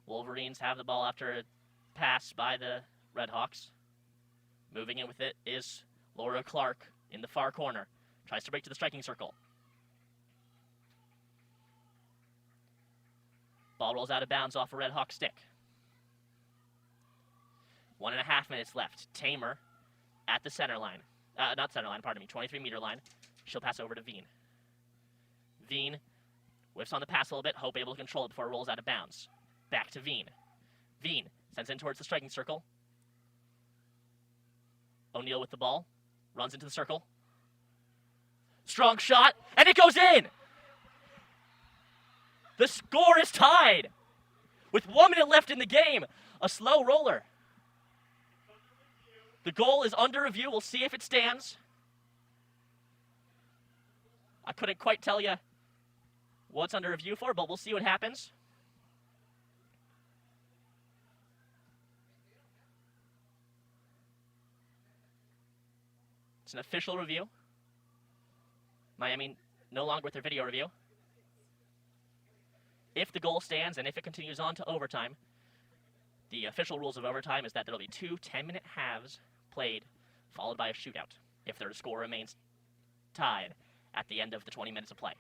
Wolverines have the ball after a pass by the Redhawks. Moving in with it is Laura Clark in the far corner. Tries to break to the striking circle. Ball rolls out of bounds off a Redhawk stick. 1.5 minutes left. Tamer at the center line. Not center line, pardon me, 23-meter line. She'll pass over to Veen. Veen whiffs on the pass a little bit. Hope able to control it before it rolls out of bounds. Back to Veen. Veen sends in towards the striking circle. O'Neal with the ball. Runs into the circle. Strong shot, and it goes in! The score is tied! With 1 minute left in the game. A slow roller. The goal is under review. We'll see if it stands. I couldn't quite tell you what's under review for, but we'll see what happens. It's an official review. Miami no longer with their video review. If the goal stands and if it continues on to overtime, the official rules of overtime is that there will be 2 10-minute halves played, followed by a shootout, if their score remains tied at the end of the 20 minutes of play.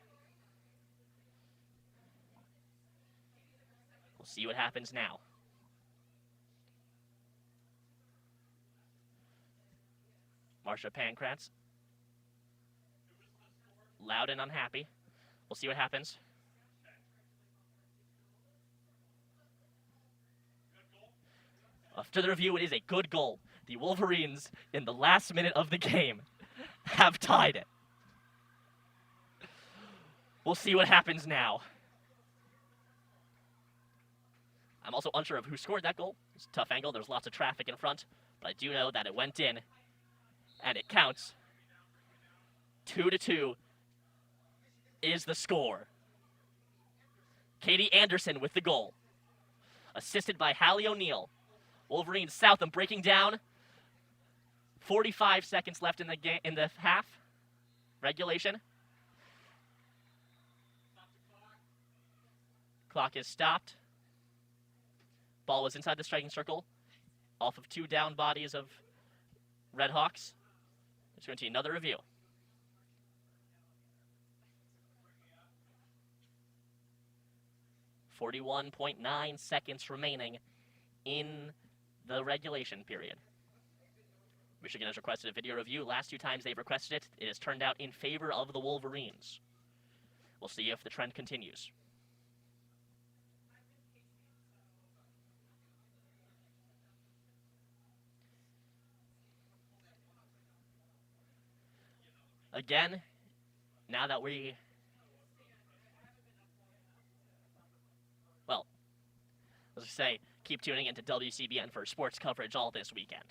We'll see what happens now. Marsha Pankratz, loud and unhappy. We'll see what happens. After the review, it is a good goal. The Wolverines, in the last minute of the game, have tied it. We'll see what happens now. I'm also unsure of who scored that goal. It's a tough angle. There's lots of traffic in front. But I do know that it went in, and it counts. 2-2 is the score. Katie Anderson with the goal. Assisted by Hallie O'Neal. Wolverines Southam breaking down. 45 seconds left in the game, in the half. Regulation. Clock is stopped. Ball was inside the striking circle, off of 2 down bodies of Redhawks. There's going to be another review. .9 seconds remaining in the regulation period. Michigan has requested a video review. Last 2 times they've requested it, it has turned out in favor of the Wolverines. We'll see if the trend continues. Again, now that well, as I say, keep tuning into WCBN for sports coverage all this weekend.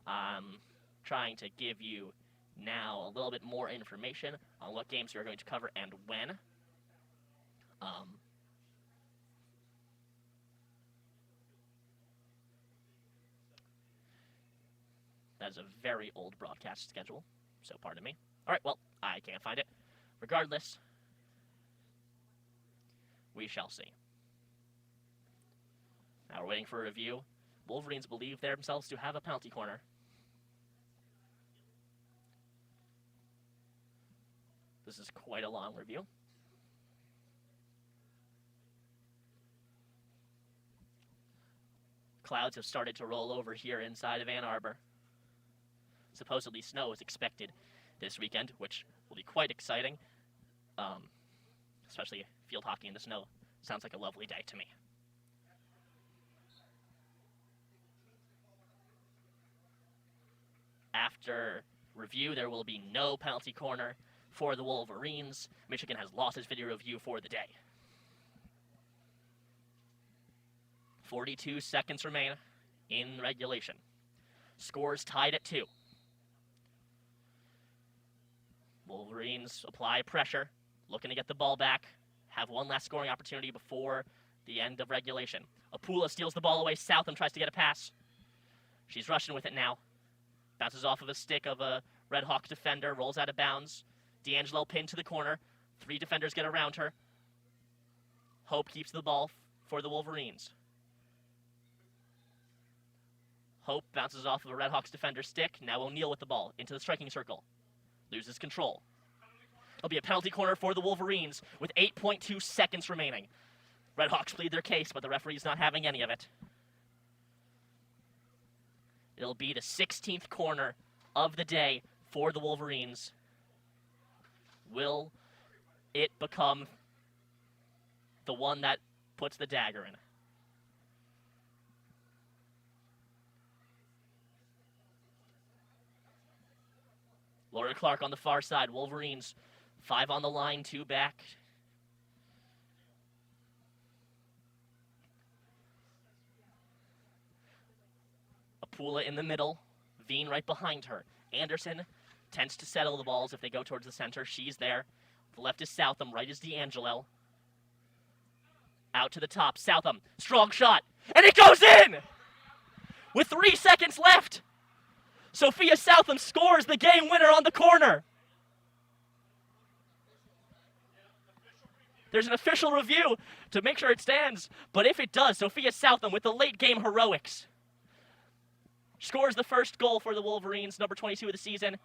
I'm trying to give you now a little bit more information on what games we're going to cover and when. That is a very old broadcast schedule, so pardon me. All right, well, I can't find it. Regardless, we shall see. Now we're waiting for a review. Wolverines believe themselves to have a penalty corner. This is quite a long review. Clouds have started to roll over here inside of Ann Arbor. Supposedly snow is expected this weekend, which will be quite exciting. Especially field hockey in the snow. Sounds like a lovely day to me. After review, there will be no penalty corner for the Wolverines. Michigan has lost its video review for the day. 42 seconds remain in regulation. Scores tied at 2. Wolverines apply pressure, looking to get the ball back, have one last scoring opportunity before the end of regulation. Apula steals the ball away. Southam tries to get a pass. She's rushing with it now. Bounces off of a stick of a Redhawk defender, rolls out of bounds. D'Angelo pinned to the corner. 3 defenders get around her. Hope keeps the ball for the Wolverines. Hope bounces off of a Redhawks defender stick. Now O'Neal with the ball into the striking circle. Loses control. It'll be a penalty corner for the Wolverines with 8.2 seconds remaining. Redhawks plead their case, but the referee's not having any of it. It'll be the 16th corner of the day for the Wolverines. Will it become the one that puts the dagger in? Laura Clark on the far side. Wolverines 5 on the line, 2 back. Apula in the middle. Veen right behind her. Anderson tends to settle the balls if they go towards the center. She's there. The left is Southam. Right is D'Angelo. Out to the top. Southam. Strong shot. And it goes in! With 3 seconds left. Sophia Southam scores the game winner on the corner. There's an official review to make sure it stands. But if it does, Sophia Southam with the late game heroics scores the first goal for the Wolverines, number 22 of the season.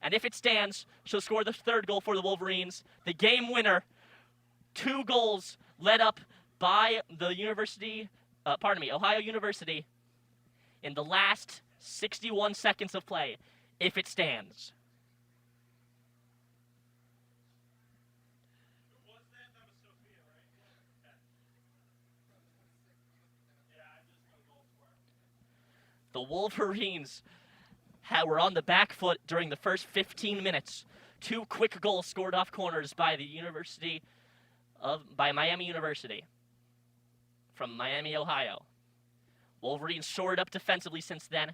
And if it stands, she'll score the 3rd goal for the Wolverines. The game winner, 2 goals led up by the Ohio University in the last 61 seconds of play, if it stands. The Wolverines were on the back foot during the first 15 minutes. 2 quick goals scored off corners by Miami University from Miami, Ohio. Wolverines shored up defensively since then.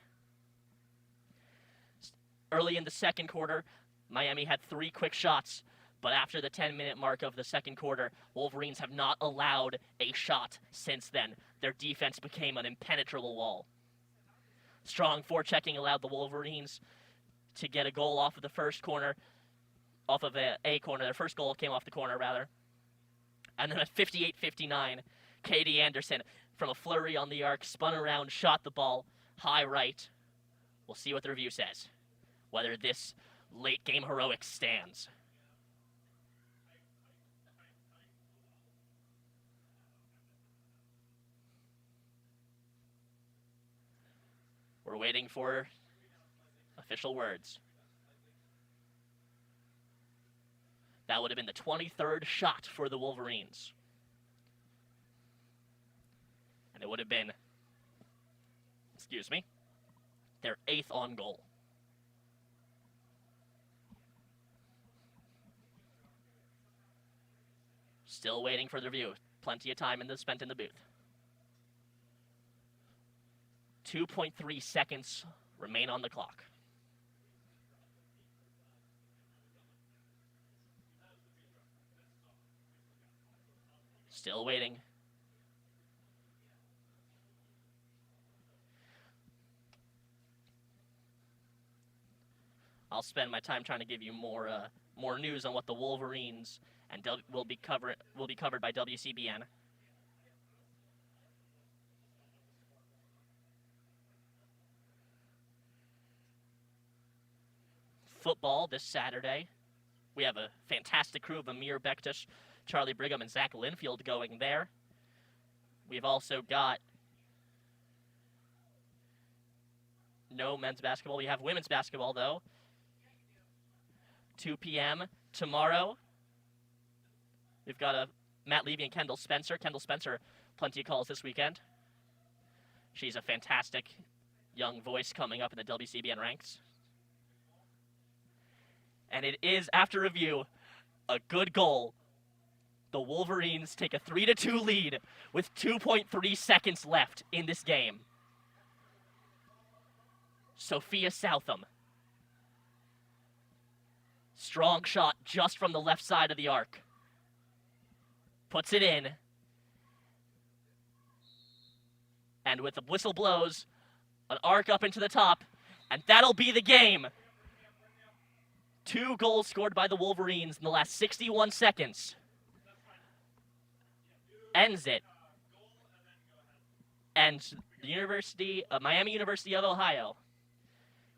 Early in the second quarter, Miami had 3 quick shots, but after the 10-minute mark of the second quarter, Wolverines have not allowed a shot since then. Their defense became an impenetrable wall. Strong forechecking allowed the Wolverines to get a goal off of the first corner, off of a corner. Their first goal came off the corner, rather. And then at 58-59, Katie Anderson, from a flurry on the arc, spun around, shot the ball high right. We'll see what the review says, whether this late game heroic stands. We're waiting for official words. That would have been the 23rd shot for the Wolverines. And it would have been, their 8th on goal. Still waiting for the review. Plenty of time spent in the booth. 2.3 seconds remain on the clock. Still waiting. I'll spend my time trying to give you more news on what the Wolverines and will be covered by WCBN. Football this Saturday. We have a fantastic crew of Amir Bektish, Charlie Brigham, and Zach Linfield going there. We've also got no men's basketball. We have women's basketball, though. 2 p.m. tomorrow. We've got Matt Levy and Kendall Spencer. Kendall Spencer, plenty of calls this weekend. She's a fantastic young voice coming up in the WCBN ranks. And it is, after review, a good goal. The Wolverines take a 3-2 lead with 2.3 seconds left in this game. Sophia Southam. Strong shot just from the left side of the arc. Puts it in. And with the whistle blows, an arc up into the top, and that'll be the game. 2 goals scored by the Wolverines in the last 61 seconds. Ends it. And the Miami University of Ohio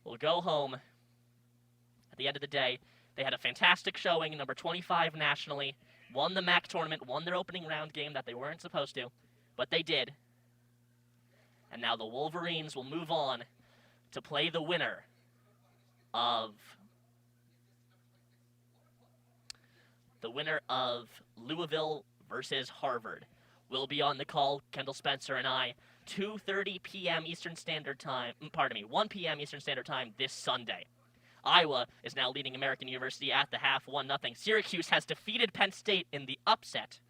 will go home at the end of the day. They had a fantastic showing, number 25 nationally, won the MAC tournament, won their opening round game that they weren't supposed to, but they did. And now the Wolverines will move on to play the winner of Louisville versus Harvard. We'll be on the call, Kendall Spencer and I, 2:30 p.m. Eastern Standard Time, 1 p.m. Eastern Standard Time this Sunday. Iowa is now leading American University at the half, 1-0. Syracuse has defeated Penn State in the upset.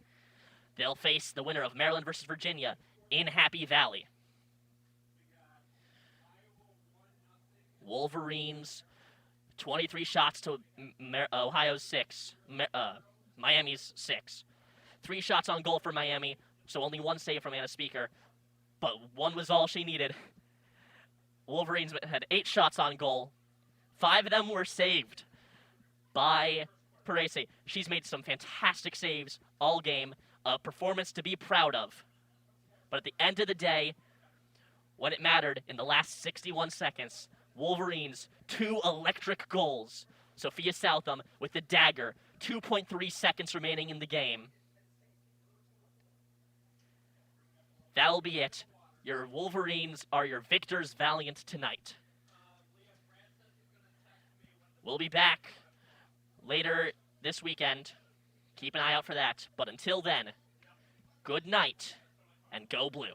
They'll face the winner of Maryland versus Virginia in Happy Valley. Wolverines, 23 shots to Ohio's 6, Miami's 6. 3 shots on goal for Miami, so only 1 save from Anna Speaker, but 1 was all she needed. Wolverines had 8 shots on goal. 5 of them were saved by Parese. She's made some fantastic saves all game, a performance to be proud of. But at the end of the day, when it mattered in the last 61 seconds, Wolverines, 2 electric goals. Sophia Southam with the dagger, 2.3 seconds remaining in the game. That'll be it. Your Wolverines are your victors valiant tonight. We'll be back later this weekend. Keep an eye out for that. But until then, good night and go blue.